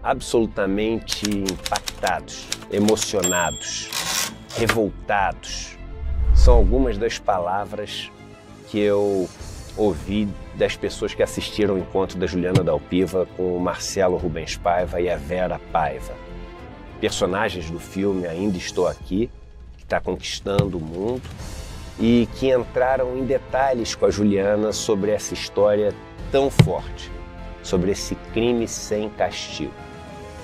absolutamente impactados, emocionados, revoltados. São algumas das palavras que eu ouvi das pessoas que assistiram ao encontro da Juliana Dalpiva com o Marcelo Rubens Paiva e a Vera Paiva. Personagens do filme Ainda Estou Aqui, que está conquistando o mundo, e que entraram em detalhes com a Juliana sobre essa história tão forte, sobre esse crime sem castigo.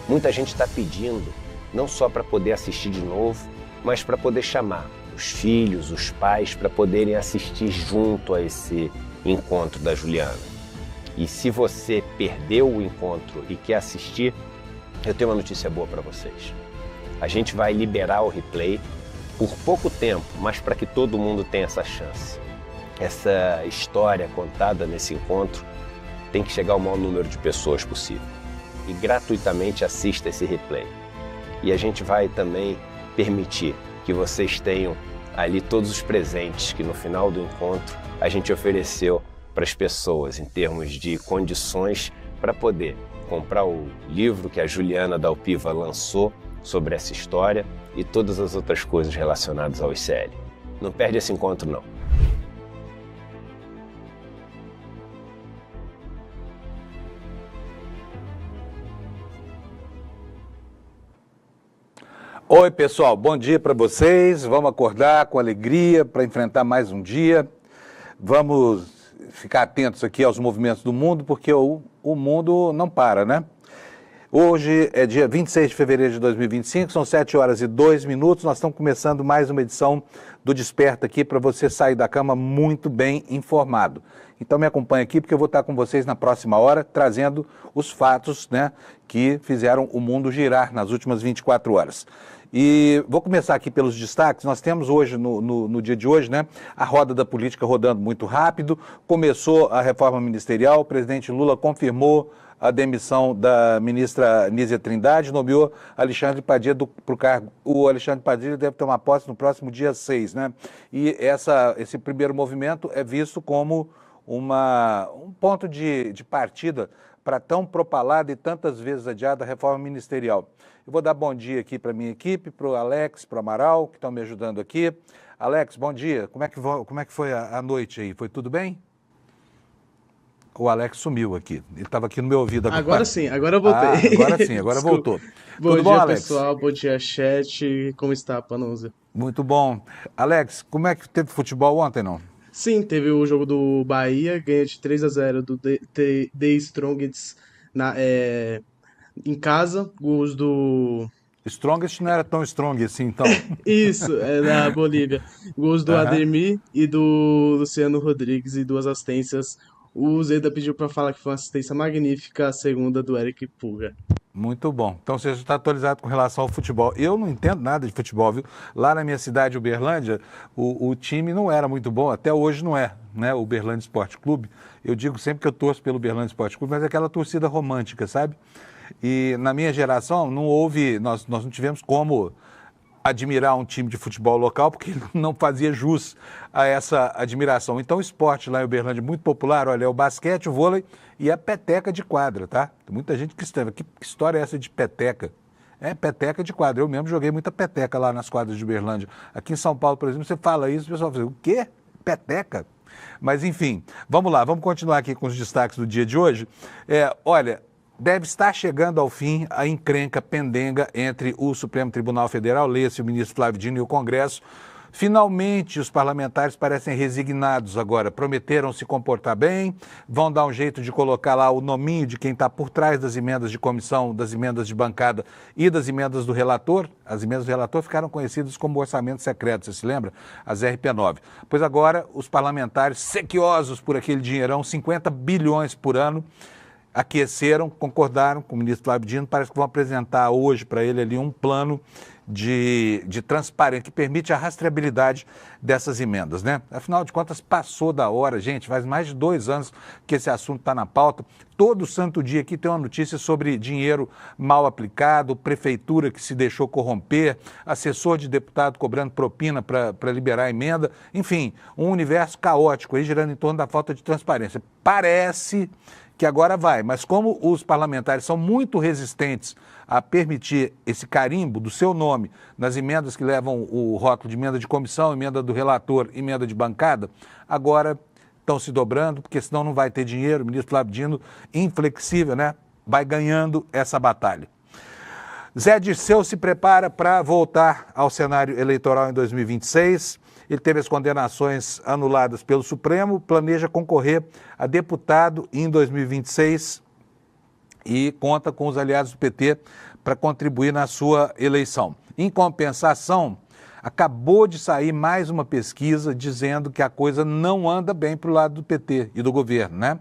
Muita gente está pedindo, não só para poder assistir de novo, mas para poder chamar os filhos, os pais, para poderem assistir junto a esse encontro da Juliana. E se você perdeu o encontro e quer assistir, eu tenho uma notícia boa para vocês. A gente vai liberar o replay por pouco tempo, mas para que todo mundo tenha essa chance. Essa história contada nesse encontro tem que chegar ao maior número de pessoas possível. E gratuitamente assista esse replay. E a gente vai também permitir que vocês tenham ali todos os presentes que no final do encontro a gente ofereceu para as pessoas em termos de condições para poder comprar o livro que a Juliana Dalpiva lançou sobre essa história e todas as outras coisas relacionadas ao ICL. Não perde esse encontro, não. Oi, pessoal, bom dia para vocês. Vamos acordar com alegria para enfrentar mais um dia. Vamos ficar atentos aqui aos movimentos do mundo, porque o mundo não para, né? Hoje é dia 26 de fevereiro de 2025, são 7h02. Nós estamos começando mais uma edição do Desperta aqui para você sair da cama muito bem informado. Então me acompanha aqui porque eu vou estar com vocês na próxima hora trazendo os fatos, né, que fizeram o mundo girar nas últimas 24 horas. E vou começar aqui pelos destaques. Nós temos hoje, no dia de hoje, né, a roda da política rodando muito rápido. Começou a reforma ministerial, o presidente Lula confirmou a demissão da ministra Nízia Trindade, nomeou Alexandre Padilha para o cargo. O Alexandre Padilha deve tomar posse no próximo dia 6, né? E esse primeiro movimento é visto como um ponto de partida para tão propalada e tantas vezes adiada reforma ministerial. Eu vou dar bom dia aqui para a minha equipe, para o Alex, para o Amaral, que estão me ajudando aqui. Alex, bom dia. Como é que foi a noite aí? Foi tudo bem? O Alex sumiu aqui. Ele estava aqui no meu ouvido agora. Agora sim, agora eu voltei. Agora sim, agora voltou. Bom Tudo dia, bom, Alex? pessoal. Bom dia, chat. Como está, Panusa? Muito bom. Alex, como é que teve futebol ontem, não? Sim, teve o jogo do Bahia, ganha de 3-0 do The Strongest em casa. Gols do... Strongest não era tão strong assim, então. Isso, é da Bolívia. Gols do Ademir e do Luciano Rodrigues e 2 assistências. O Zeda pediu para falar que foi uma assistência magnífica, a segunda do Eric Puga. Muito bom. Então você já está atualizado com relação ao futebol. Eu não entendo nada de futebol, viu? Lá na minha cidade, Uberlândia, o time não era muito bom, até hoje não é, né? O Uberlândia Esporte Clube. Eu digo sempre que eu torço pelo Uberlândia Esporte Clube, mas é aquela torcida romântica, sabe? E na minha geração não houve, nós não tivemos como admirar um time de futebol local, porque não fazia jus a essa admiração. Então o esporte lá em Uberlândia é muito popular, olha, é o basquete, o vôlei e a peteca de quadra, tá? Tem muita gente que escreve, que história é essa de peteca? É peteca de quadra, eu mesmo joguei muita peteca lá nas quadras de Uberlândia. Aqui em São Paulo, por exemplo, você fala isso, o pessoal fala, o quê? Peteca? Mas enfim, vamos lá, vamos continuar aqui com os destaques do dia de hoje. Olha, deve estar chegando ao fim a encrenca pendenga entre o Supremo Tribunal Federal, leia-se o ministro Flávio Dino, e o Congresso. Finalmente, os parlamentares parecem resignados agora, prometeram se comportar bem, vão dar um jeito de colocar lá o nominho de quem está por trás das emendas de comissão, das emendas de bancada e das emendas do relator. As emendas do relator ficaram conhecidas como orçamento secreto, você se lembra? As RP9. Pois agora, os parlamentares, sequiosos por aquele dinheirão, 50 bilhões por ano, aqueceram, concordaram com o ministro Flávio Dino, parece que vão apresentar hoje para ele ali um plano de transparência que permite a rastreabilidade dessas emendas, né? Afinal de contas, passou da hora, gente, faz mais de 2 anos que esse assunto está na pauta. Todo santo dia aqui tem uma notícia sobre dinheiro mal aplicado, prefeitura que se deixou corromper, assessor de deputado cobrando propina para liberar a emenda, enfim, um universo caótico aí girando em torno da falta de transparência. Parece que agora vai. Mas como os parlamentares são muito resistentes a permitir esse carimbo do seu nome nas emendas que levam o rótulo de emenda de comissão, emenda do relator, emenda de bancada, agora estão se dobrando, porque senão não vai ter dinheiro. O ministro Flávio Dino, inflexível, né? Vai ganhando essa batalha. Zé Dirceu se prepara para voltar ao cenário eleitoral em 2026. Ele teve as condenações anuladas pelo Supremo, planeja concorrer a deputado em 2026 e conta com os aliados do PT para contribuir na sua eleição. Em compensação, acabou de sair mais uma pesquisa dizendo que a coisa não anda bem para o lado do PT e do governo, né?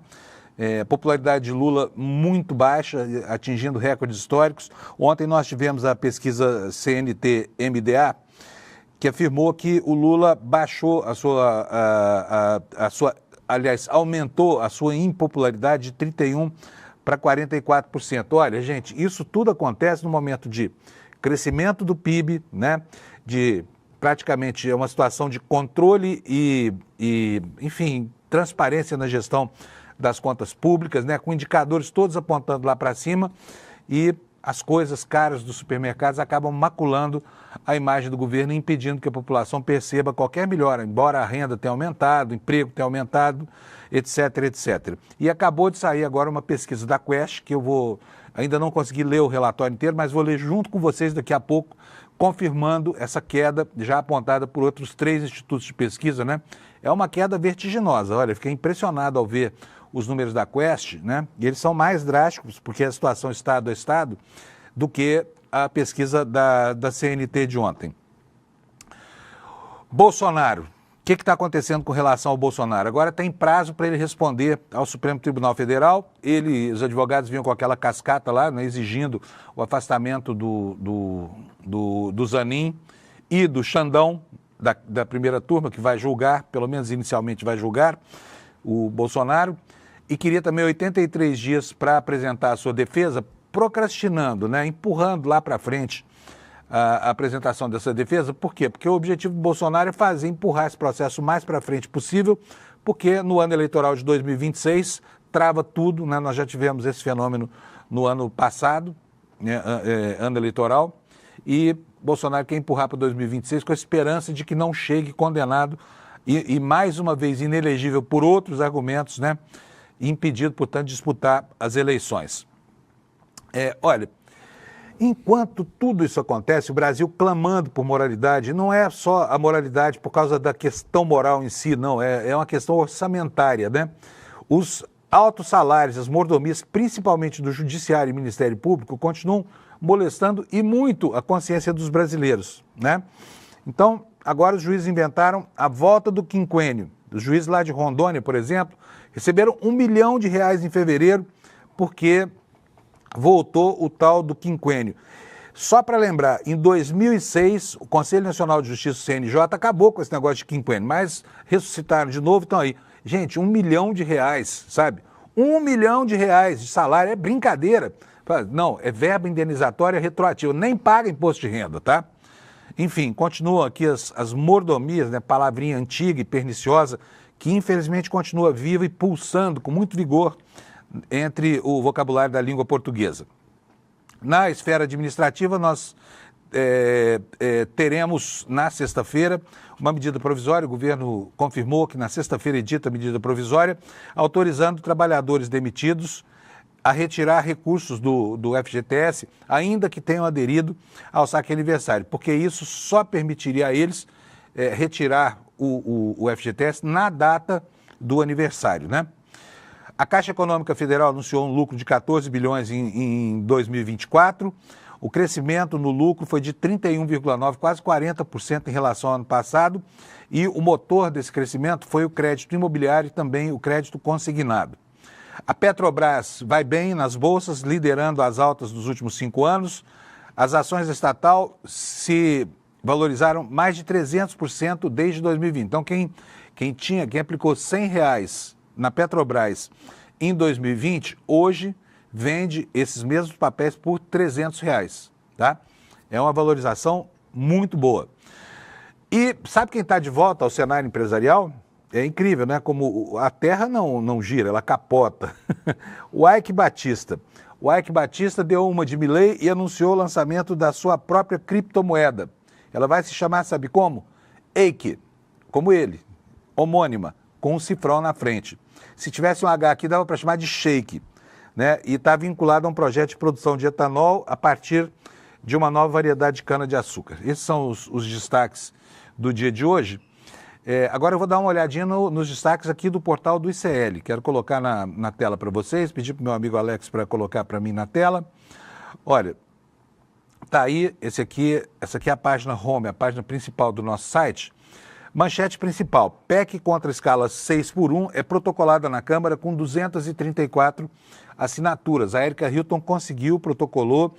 A popularidade de Lula muito baixa, atingindo recordes históricos. Ontem nós tivemos a pesquisa CNT-MDA, que afirmou que o Lula baixou aliás, aumentou a sua impopularidade de 31% para 44%. Olha, gente, isso tudo acontece no momento de crescimento do PIB, né? De praticamente uma situação de controle e enfim, transparência na gestão das contas públicas, né? Com indicadores todos apontando lá para cima, e as coisas caras dos supermercados acabam maculando a imagem do governo e impedindo que a população perceba qualquer melhora, embora a renda tenha aumentado, o emprego tenha aumentado, etc, etc. E acabou de sair agora uma pesquisa da Quest, que ainda não consegui ler o relatório inteiro, mas vou ler junto com vocês daqui a pouco, confirmando essa queda já apontada por outros 3 institutos de pesquisa, né? É uma queda vertiginosa. Olha, fiquei impressionado ao ver os números da Quest, né? E eles são mais drásticos, porque a situação estado a estado, do que a pesquisa da CNT de ontem. Bolsonaro. O que está acontecendo com relação ao Bolsonaro? Agora tem prazo para ele responder ao Supremo Tribunal Federal. Os advogados vinham com aquela cascata lá, né, exigindo o afastamento do Zanin e do Xandão, da primeira turma, que vai julgar, pelo menos inicialmente vai julgar o Bolsonaro, e queria também 83 dias para apresentar a sua defesa, procrastinando, né, empurrando lá para frente a apresentação dessa defesa. Por quê? Porque o objetivo do Bolsonaro é empurrar esse processo o mais para frente possível, porque no ano eleitoral de 2026 trava tudo, né? Nós já tivemos esse fenômeno no ano passado, né, ano eleitoral, e Bolsonaro quer empurrar para 2026 com a esperança de que não chegue condenado e mais uma vez inelegível por outros argumentos, né? Impedido, portanto, de disputar as eleições. Olha, enquanto tudo isso acontece, o Brasil clamando por moralidade, não é só a moralidade por causa da questão moral em si, não, é uma questão orçamentária, né? Os altos salários, as mordomias, principalmente do Judiciário e Ministério Público, continuam molestando e muito a consciência dos brasileiros, né? Então, agora os juízes inventaram a volta do quinquênio. Os juízes lá de Rondônia, por exemplo, receberam R$1 milhão em fevereiro, porque voltou o tal do quinquênio. Só para lembrar, em 2006, o Conselho Nacional de Justiça, o CNJ, acabou com esse negócio de quinquênio, mas ressuscitaram de novo, estão aí. Gente, R$1 milhão, sabe? R$1 milhão de salário, é brincadeira. Não, é verba indenizatória retroativa, nem paga imposto de renda, tá? Enfim, continuam aqui as mordomias, né? Palavrinha antiga e perniciosa, que infelizmente continua viva e pulsando com muito vigor entre o vocabulário da língua portuguesa. Na esfera administrativa, nós teremos na sexta-feira uma medida provisória. O governo confirmou que na sexta-feira edita a medida provisória, autorizando trabalhadores demitidos a retirar recursos do FGTS, ainda que tenham aderido ao saque aniversário, porque isso só permitiria a eles retirar o FGTS na data do aniversário, né? A Caixa Econômica Federal anunciou um lucro de 14 bilhões em 2024. O crescimento no lucro foi de 31,9%, quase 40% em relação ao ano passado. E o motor desse crescimento foi o crédito imobiliário e também o crédito consignado. A Petrobras vai bem nas bolsas, liderando as altas dos últimos 5 anos. As ações da estatal se valorizaram mais de 300% desde 2020. Então, quem aplicou R$100 na Petrobras em 2020, hoje vende esses mesmos papéis por R$300, tá? É uma valorização muito boa. E sabe quem está de volta ao cenário empresarial? É incrível, né? Como a Terra não gira, ela capota. O Ike Batista. O Ike Batista deu uma de Milei e anunciou o lançamento da sua própria criptomoeda. Ela vai se chamar, sabe como? Eike, como ele, homônima, com um cifrão na frente. Se tivesse um H aqui, dava para chamar de Shake, né? E está vinculado a um projeto de produção de etanol a partir de uma nova variedade de cana-de-açúcar. Esses são os destaques do dia de hoje. Agora eu vou dar uma olhadinha nos destaques aqui do portal do ICL. Quero colocar na tela para vocês, pedir para o meu amigo Alex para colocar para mim na tela. Olha, tá aí, essa aqui é a página home, a página principal do nosso site. Manchete principal: PEC contra a escala 6x1 é protocolada na Câmara com 234 assinaturas. A Erika Hilton conseguiu, protocolou,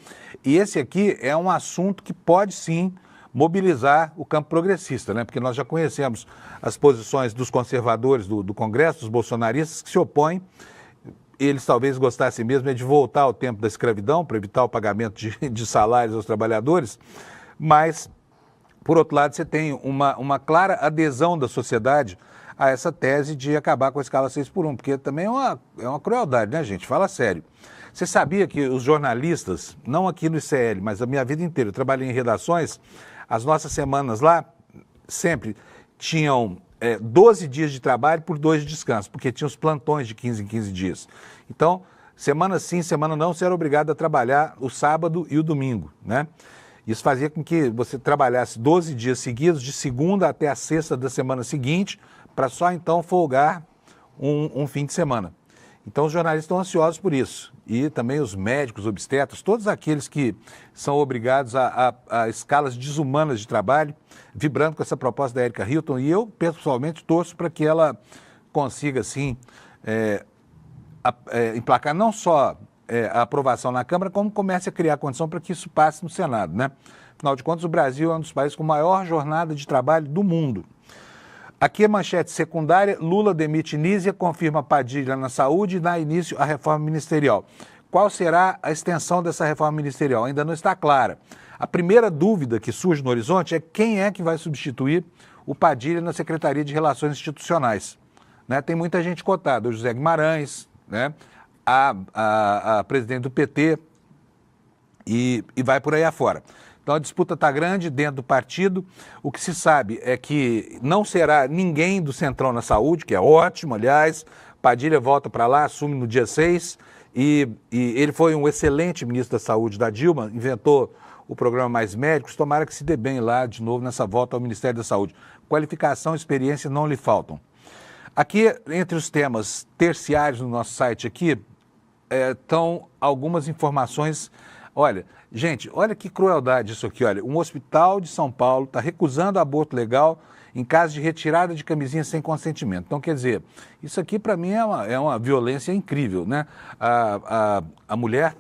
e esse aqui é um assunto que pode sim mobilizar o campo progressista, né? Porque nós já conhecemos as posições dos conservadores do Congresso, dos bolsonaristas, que se opõem. Eles talvez gostassem mesmo de voltar ao tempo da escravidão para evitar o pagamento de salários aos trabalhadores, mas, por outro lado, você tem uma clara adesão da sociedade a essa tese de acabar com a escala 6x1, porque também é uma crueldade, né, gente? Fala sério. Você sabia que os jornalistas, não aqui no ICL, mas a minha vida inteira, eu trabalhei em redações, as nossas semanas lá sempre tinham 12 dias de trabalho por 2 de descanso, porque tinha os plantões de 15 em 15 dias. Então, semana sim, semana não, você era obrigado a trabalhar o sábado e o domingo, né? Isso fazia com que você trabalhasse 12 dias seguidos, de segunda até a sexta da semana seguinte, para só então folgar um fim de semana. Então os jornalistas estão ansiosos por isso. E também os médicos, obstetras, todos aqueles que são obrigados a escalas desumanas de trabalho, vibrando com essa proposta da Erika Hilton. E eu, pessoalmente, torço para que ela consiga, assim, emplacar não só a aprovação na Câmara, como comece a criar condição para que isso passe no Senado, né? Afinal de contas, o Brasil é um dos países com maior jornada de trabalho do mundo. Aqui é manchete secundária: Lula demite Nízia, confirma Padilha na saúde e dá início à reforma ministerial. Qual será a extensão dessa reforma ministerial? Ainda não está clara. A primeira dúvida que surge no horizonte é quem é que vai substituir o Padilha na Secretaria de Relações Institucionais. Né? Tem muita gente cotada: o José Guimarães, né? a presidente do PT e vai por aí afora. Então a disputa está grande dentro do partido. O que se sabe é que não será ninguém do Centrão na saúde, que é ótimo, aliás. Padilha volta para lá, assume no dia 6, e ele foi um excelente ministro da Saúde da Dilma, inventou o programa Mais Médicos, tomara que se dê bem lá de novo nessa volta ao Ministério da Saúde. Qualificação e experiência não lhe faltam. Aqui, entre os temas terciários no nosso site aqui, estão algumas informações. Olha, gente, olha que crueldade isso aqui, olha. Um hospital de São Paulo está recusando aborto legal em caso de retirada de camisinha sem consentimento. Então, quer dizer, isso aqui para mim é uma violência incrível, né? A mulher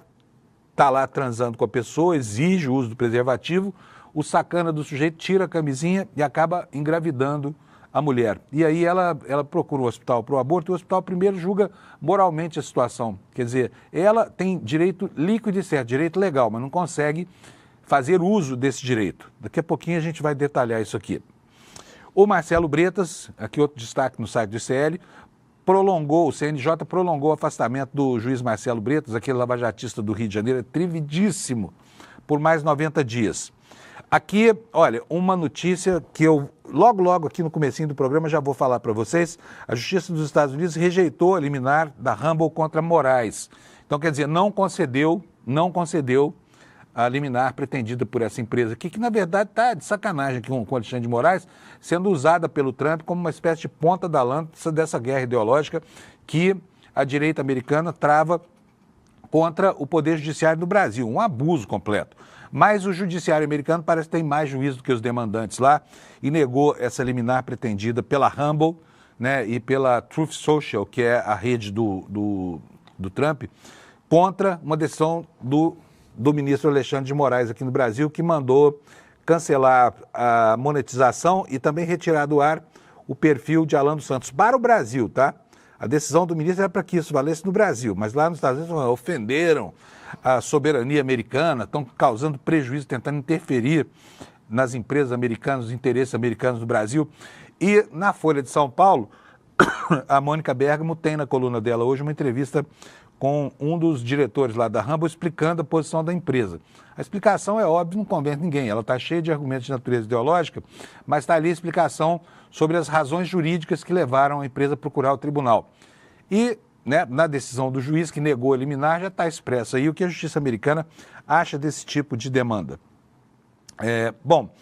está lá transando com a pessoa, exige o uso do preservativo, o sacana do sujeito tira a camisinha e acaba engravidando a mulher. E aí ela procura o hospital para o aborto e o hospital primeiro julga moralmente a situação. Quer dizer, ela tem direito líquido e certo, direito legal, mas não consegue fazer uso desse direito. Daqui a pouquinho a gente vai detalhar isso aqui. O Marcelo Bretas, aqui outro destaque no site do ICL, o CNJ prolongou o afastamento do juiz Marcelo Bretas, aquele lavajatista do Rio de Janeiro, atrevidíssimo, por mais 90 dias. Aqui, olha, uma notícia que eu, logo aqui no comecinho do programa, já vou falar para vocês. A Justiça dos Estados Unidos rejeitou a liminar da Rumble contra Moraes. Então, quer dizer, não concedeu a liminar pretendida por essa empresa aqui, que na verdade está de sacanagem aqui com o Alexandre de Moraes, sendo usada pelo Trump como uma espécie de ponta da lança dessa guerra ideológica que a direita americana trava contra o Poder Judiciário do Brasil. Um abuso completo. Mas o Judiciário americano parece que tem mais juízo do que os demandantes lá e negou essa liminar pretendida pela Rumble, né, e pela Truth Social, que é a rede do Trump, contra uma decisão do ministro Alexandre de Moraes aqui no Brasil, que mandou cancelar a monetização e também retirar do ar o perfil de Alan dos Santos para o Brasil, tá? A decisão do ministro era para que isso valesse no Brasil, mas lá nos Estados Unidos ofenderam a soberania americana, estão causando prejuízo, tentando interferir nas empresas americanas, nos interesses americanos do Brasil. E na Folha de São Paulo, A Mônica Bergamo tem na coluna dela hoje uma entrevista com um dos diretores lá da Rambo explicando a posição da empresa. A explicação é óbvia, não convence ninguém, ela está cheia de argumentos de natureza ideológica, mas está ali a explicação sobre as razões jurídicas que levaram a empresa a procurar o tribunal. E, né, na decisão do juiz que negou a liminar já está expresso aí o que a justiça americana acha desse tipo de demanda. Bom,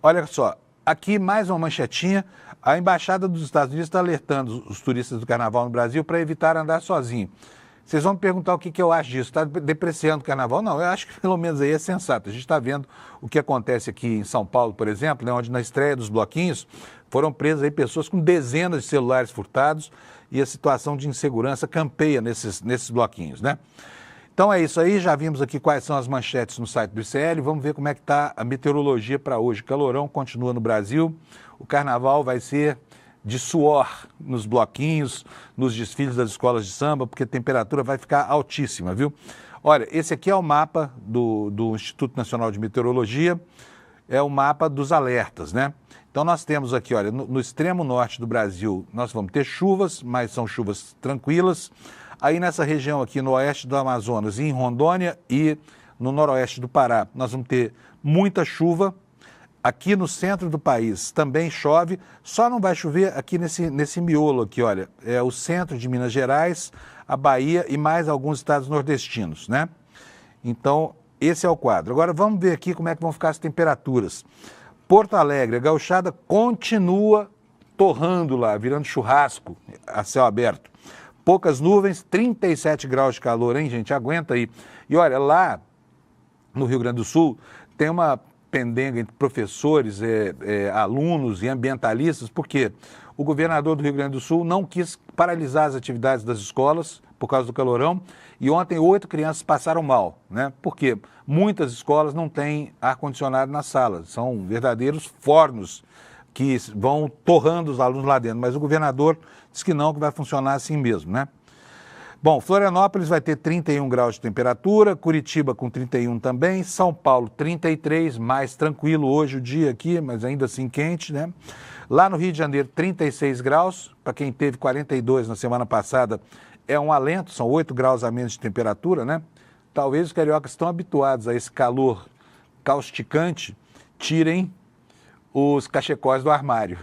olha só, aqui mais uma manchetinha. A Embaixada dos Estados Unidos está alertando os turistas do Carnaval no Brasil para evitar andar sozinho. Vocês vão me perguntar o que eu acho disso. Está depreciando o Carnaval? Não, eu acho que pelo menos aí é sensato. A gente está vendo o que acontece aqui em São Paulo, por exemplo, né, onde na estreia dos bloquinhos foram presas aí pessoas com dezenas de celulares furtados e a situação de insegurança campeia nesses bloquinhos, né? Então é isso aí, já vimos aqui quais são as manchetes no site do ICL, vamos ver como é que está a meteorologia para hoje. Calorão continua no Brasil, o Carnaval vai ser de suor nos bloquinhos, nos desfiles das escolas de samba, porque a temperatura vai ficar altíssima, viu? Olha, esse aqui é o mapa do Instituto Nacional de Meteorologia, é o mapa dos alertas, né? Então nós temos aqui, olha, no extremo norte do Brasil nós vamos ter chuvas, mas são chuvas tranquilas. Aí nessa região aqui no oeste do Amazonas, em Rondônia e no noroeste do Pará, nós vamos ter muita chuva. Aqui no centro do país também chove, só não vai chover aqui nesse miolo aqui, olha, é o centro de Minas Gerais, a Bahia e mais alguns estados nordestinos, né? Então, esse é o quadro. Agora vamos ver aqui como é que vão ficar as temperaturas. Porto Alegre, a gauchada continua torrando lá, virando churrasco a céu aberto. Poucas nuvens, 37 graus de calor, hein, gente? Aguenta aí. E olha, lá no Rio Grande do Sul tem uma pendenga entre professores, alunos e ambientalistas, porque o governador do Rio Grande do Sul não quis paralisar as atividades das escolas por causa do calorão e ontem 8 crianças passaram mal, né? Porque muitas escolas não têm ar-condicionado nas salas, são verdadeiros fornos que vão torrando os alunos lá dentro, mas o governador diz que não, que vai funcionar assim mesmo, né? Bom, Florianópolis vai ter 31 graus de temperatura, Curitiba com 31 também, São Paulo 33, mais tranquilo hoje o dia aqui, mas ainda assim quente, né? Lá no Rio de Janeiro 36 graus, para quem teve 42 na semana passada é um alento, são 8 graus a menos de temperatura, né? Talvez os cariocas estão habituados a esse calor causticante, tirem os cachecóis do armário.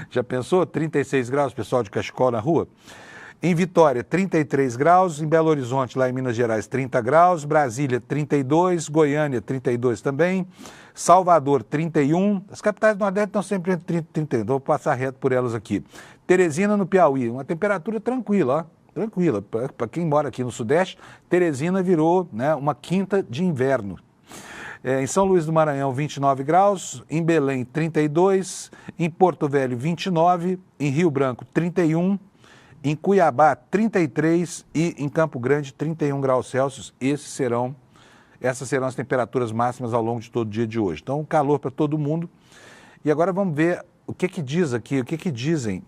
Já pensou? 36 graus, pessoal de cachecol na rua? Em Vitória, 33 graus, em Belo Horizonte, lá em Minas Gerais, 30 graus, Brasília, 32, Goiânia, 32 também, Salvador, 31, as capitais do Nordeste estão sempre entre 30 e 31, vou passar reto por elas aqui. Teresina, no Piauí, uma temperatura tranquila, ó, tranquila, para quem mora aqui no Sudeste, Teresina virou, né, uma quinta de inverno. Em São Luís do Maranhão, 29 graus, em Belém, 32, em Porto Velho, 29, em Rio Branco, 31, em Cuiabá, 33 e em Campo Grande, 31 graus Celsius. Essas serão as temperaturas máximas ao longo de todo o dia de hoje. Então, calor para todo mundo. E agora vamos ver o que diz aqui, o que dizem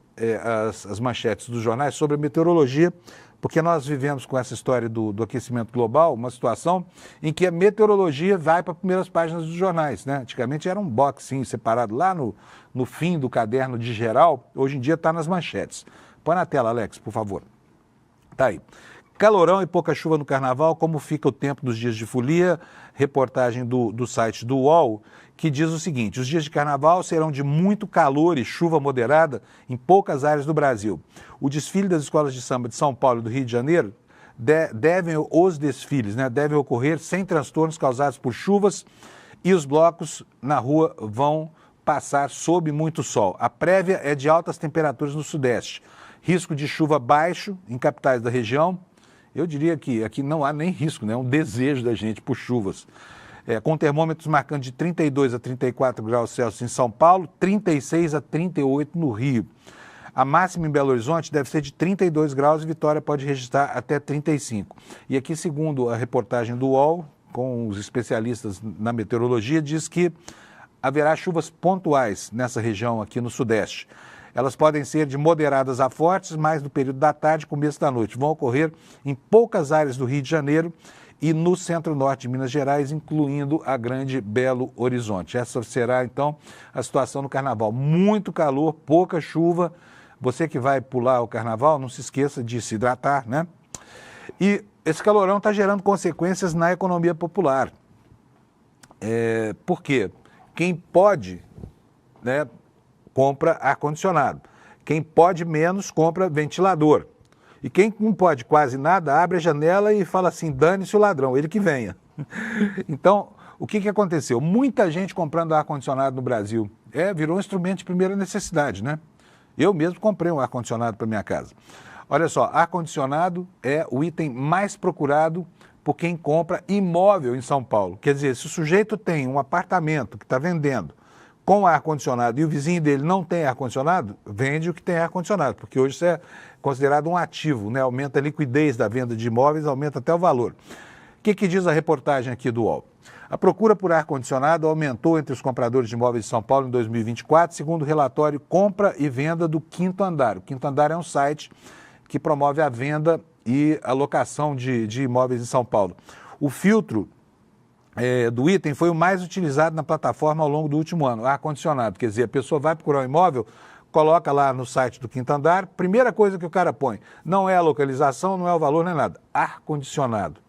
as manchetes dos jornais sobre a meteorologia, porque nós vivemos com essa história do aquecimento global, uma situação em que a meteorologia vai para as primeiras páginas dos jornais, né? Antigamente era um boxinho separado lá no fim do caderno de geral, hoje em dia está nas manchetes. Põe na tela, Alex, por favor. Tá aí. Calorão e pouca chuva no Carnaval, como fica o tempo dos dias de folia? Reportagem do site do UOL, que diz o seguinte: os dias de Carnaval serão de muito calor e chuva moderada em poucas áreas do Brasil. O desfile das escolas de samba de São Paulo e do Rio de Janeiro os desfiles devem ocorrer sem transtornos causados por chuvas e os blocos na rua vão passar sob muito sol. A prévia é de altas temperaturas no Sudeste. Risco de chuva baixo em capitais da região. Eu diria que aqui não há nem risco, né? É um desejo da gente por chuvas. Com termômetros marcando de 32 a 34 graus Celsius em São Paulo, 36 a 38 no Rio. A máxima em Belo Horizonte deve ser de 32 graus e Vitória pode registrar até 35. E aqui, segundo a reportagem do UOL, com os especialistas na meteorologia, diz que haverá chuvas pontuais nessa região aqui no Sudeste. Elas podem ser de moderadas a fortes, mais no período da tarde e começo da noite. Vão ocorrer em poucas áreas do Rio de Janeiro e no centro-norte de Minas Gerais, incluindo a grande Belo Horizonte. Essa será, então, a situação no Carnaval. Muito calor, pouca chuva, Você que vai pular o carnaval, não se esqueça de se hidratar, né? E esse calorão está gerando consequências na economia popular. Por quê? Quem pode, né, compra ar-condicionado. Quem pode menos, compra ventilador. E quem não pode quase nada, abre a janela e fala assim, dane-se o ladrão, ele que venha. Então, o que aconteceu? Muita gente comprando ar-condicionado no Brasil. Virou um instrumento de primeira necessidade, né? Eu mesmo comprei um ar-condicionado para minha casa. Olha só, ar-condicionado é o item mais procurado por quem compra imóvel em São Paulo. Quer dizer, se o sujeito tem um apartamento que está vendendo com ar-condicionado e o vizinho dele não tem ar-condicionado, vende o que tem ar-condicionado, porque hoje isso é considerado um ativo, né? Aumenta a liquidez da venda de imóveis, aumenta até o valor. O que diz a reportagem aqui do UOL? A procura por ar-condicionado aumentou entre os compradores de imóveis de São Paulo em 2024, segundo o relatório Compra e Venda do Quinto Andar. O Quinto Andar é um site que promove a venda e a locação de imóveis em São Paulo. O filtro do item foi o mais utilizado na plataforma ao longo do último ano, ar-condicionado. Quer dizer, a pessoa vai procurar um imóvel, coloca lá no site do Quinto Andar, primeira coisa que o cara põe, não é a localização, não é o valor, nem nada, ar-condicionado.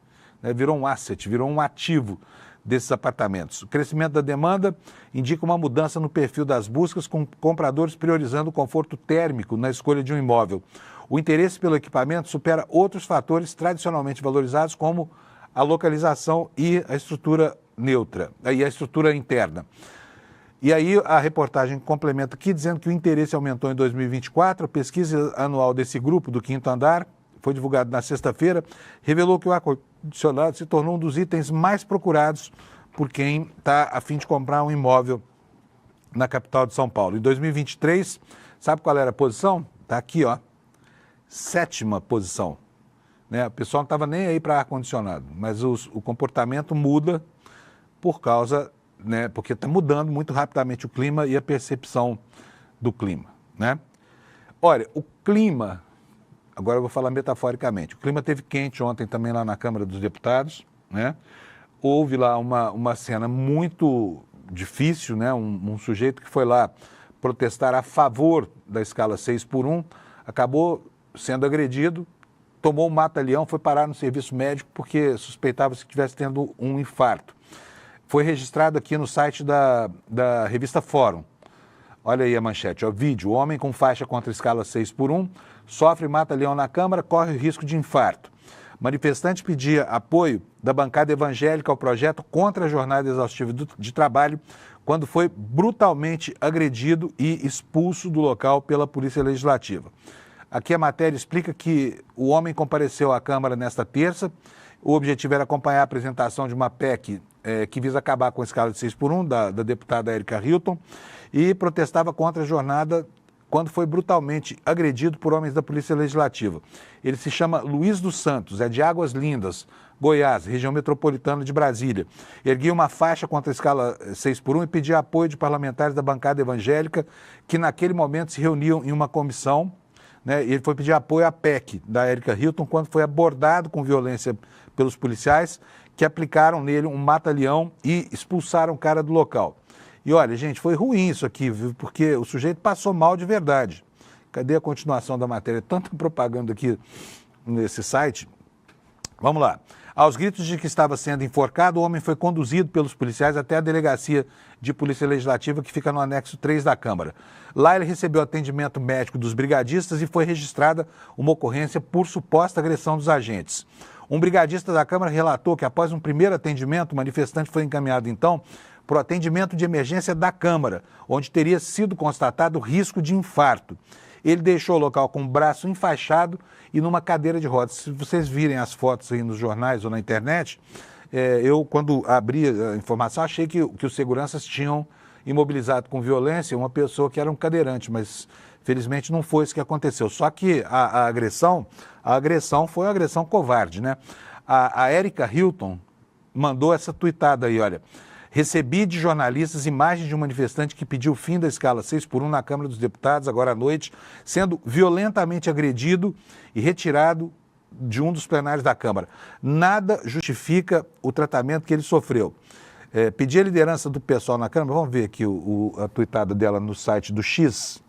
Virou um asset, virou um ativo desses apartamentos. O crescimento da demanda indica uma mudança no perfil das buscas, com compradores priorizando o conforto térmico na escolha de um imóvel. O interesse pelo equipamento supera outros fatores tradicionalmente valorizados, como a localização e a estrutura neutra, e a estrutura interna. E aí a reportagem complementa aqui dizendo que o interesse aumentou em 2024. A pesquisa anual desse grupo do Quinto Andar, foi divulgado na sexta-feira, revelou que o ar-condicionado se tornou um dos itens mais procurados por quem está a fim de comprar um imóvel na capital de São Paulo. Em 2023, sabe qual era a posição? Está aqui, ó, 7ª posição. Né? O pessoal não estava nem aí para ar-condicionado, mas o comportamento muda por causa, né, porque está mudando muito rapidamente o clima e a percepção do clima. Né? Olha, o clima, agora eu vou falar metaforicamente, o clima teve quente ontem também lá na Câmara dos Deputados, né? Houve lá uma cena muito difícil, né? Um sujeito que foi lá protestar a favor da escala 6x1, acabou sendo agredido, tomou um mata-leão, foi parar no serviço médico porque suspeitava-se que estivesse tendo um infarto. Foi registrado aqui no site da revista Fórum. Olha aí a manchete, ó, vídeo, homem com faixa contra escala 6x1, sofre mata-leão na Câmara, corre o risco de infarto. Manifestante pedia apoio da bancada evangélica ao projeto contra a jornada exaustiva de trabalho, quando foi brutalmente agredido e expulso do local pela Polícia Legislativa. Aqui a matéria explica que o homem compareceu à Câmara nesta terça. O objetivo era acompanhar a apresentação de uma PEC que visa acabar com a escala de 6x1 da deputada Érica Hilton e protestava contra a jornada quando foi brutalmente agredido por homens da Polícia Legislativa. Ele se chama Luiz dos Santos, é de Águas Lindas, Goiás, região metropolitana de Brasília. Erguia uma faixa contra a escala 6x1 e pedia apoio de parlamentares da bancada evangélica que naquele momento se reuniam em uma comissão, né? E ele foi pedir apoio à PEC da Érica Hilton quando foi abordado com violência pelos policiais que aplicaram nele um mata-leão e expulsaram o cara do local. E olha, gente, foi ruim isso aqui, viu? Porque o sujeito passou mal de verdade. Cadê a continuação da matéria? Tanta propaganda aqui nesse site. Vamos lá. Aos gritos de que estava sendo enforcado, o homem foi conduzido pelos policiais até a delegacia de Polícia Legislativa, que fica no anexo 3 da Câmara. Lá ele recebeu atendimento médico dos brigadistas e foi registrada uma ocorrência por suposta agressão dos agentes. Um brigadista da Câmara relatou que após um primeiro atendimento, o manifestante foi encaminhado então para o atendimento de emergência da Câmara, onde teria sido constatado risco de infarto. Ele deixou o local com o braço enfaixado e numa cadeira de rodas. Se vocês virem as fotos aí nos jornais ou na internet, eu, quando abri a informação, achei que os seguranças tinham imobilizado com violência uma pessoa que era um cadeirante, mas felizmente não foi isso que aconteceu. Só que a agressão foi uma agressão covarde, né? A Érica Hilton mandou essa tuitada aí, olha. Recebi de jornalistas imagens de um manifestante que pediu o fim da escala 6x1 na Câmara dos Deputados, agora à noite, sendo violentamente agredido e retirado de um dos plenários da Câmara. Nada justifica o tratamento que ele sofreu. Pedi a liderança do pessoal na Câmara, vamos ver aqui a tuitada dela no site do X.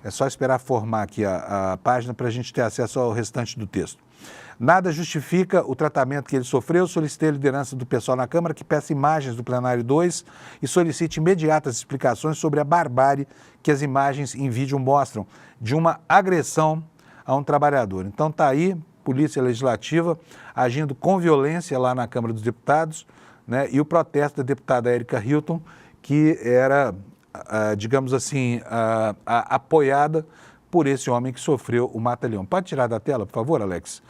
É só esperar formar aqui a página para a gente ter acesso ao restante do texto. Nada justifica o tratamento que ele sofreu. Solicitei a liderança do pessoal na Câmara que peça imagens do plenário 2 e solicite imediatas explicações sobre a barbárie que as imagens em vídeo mostram de uma agressão a um trabalhador. Então está aí, Polícia Legislativa agindo com violência lá na Câmara dos Deputados, né, e o protesto da deputada Érica Hilton, que era, digamos assim, apoiada por esse homem que sofreu o mata-leão. Pode tirar da tela, por favor, Alex?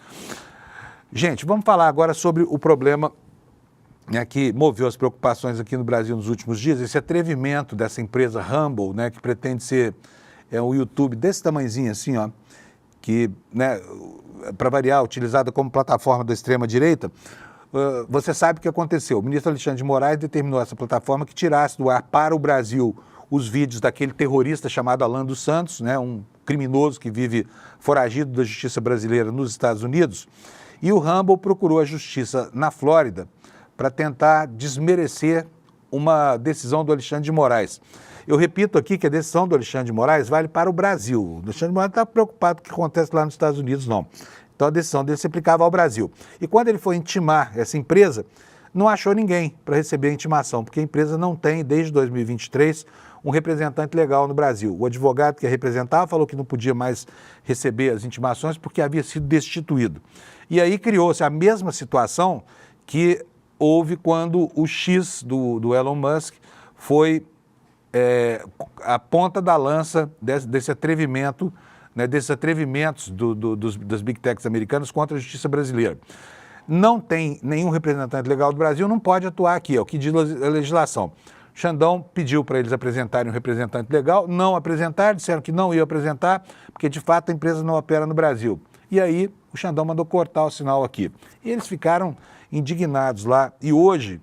Gente, vamos falar agora sobre o problema, né, que moveu as preocupações aqui no Brasil nos últimos dias, esse atrevimento dessa empresa Rumble, né, que pretende ser um YouTube desse tamanhozinho assim, ó, que, né, para variar, utilizada como plataforma da extrema-direita. Você sabe o que aconteceu. O ministro Alexandre de Moraes determinou essa plataforma que tirasse do ar para o Brasil os vídeos daquele terrorista chamado Alan dos Santos, né, um criminoso que vive foragido da justiça brasileira nos Estados Unidos. E o Rumble procurou a justiça na Flórida para tentar desmerecer uma decisão do Alexandre de Moraes. Eu repito aqui que a decisão do Alexandre de Moraes vale para o Brasil. O Alexandre de Moraes não está preocupado com o que acontece lá nos Estados Unidos, não. Então a decisão dele se aplicava ao Brasil. E quando ele foi intimar essa empresa, não achou ninguém para receber a intimação, porque a empresa não tem, desde 2023, um representante legal no Brasil. O advogado que a representava falou que não podia mais receber as intimações porque havia sido destituído. E aí criou-se a mesma situação que houve quando o X do Elon Musk foi a ponta da lança desse atrevimento, né, desses atrevimentos das Big Techs americanas contra a justiça brasileira. Não tem nenhum representante legal do Brasil, não pode atuar aqui, é o que diz a legislação. Xandão pediu para eles apresentarem um representante legal, não apresentaram, disseram que não iam apresentar, porque de fato a empresa não opera no Brasil. E aí o Xandão mandou cortar o sinal aqui. E eles ficaram indignados lá. E hoje,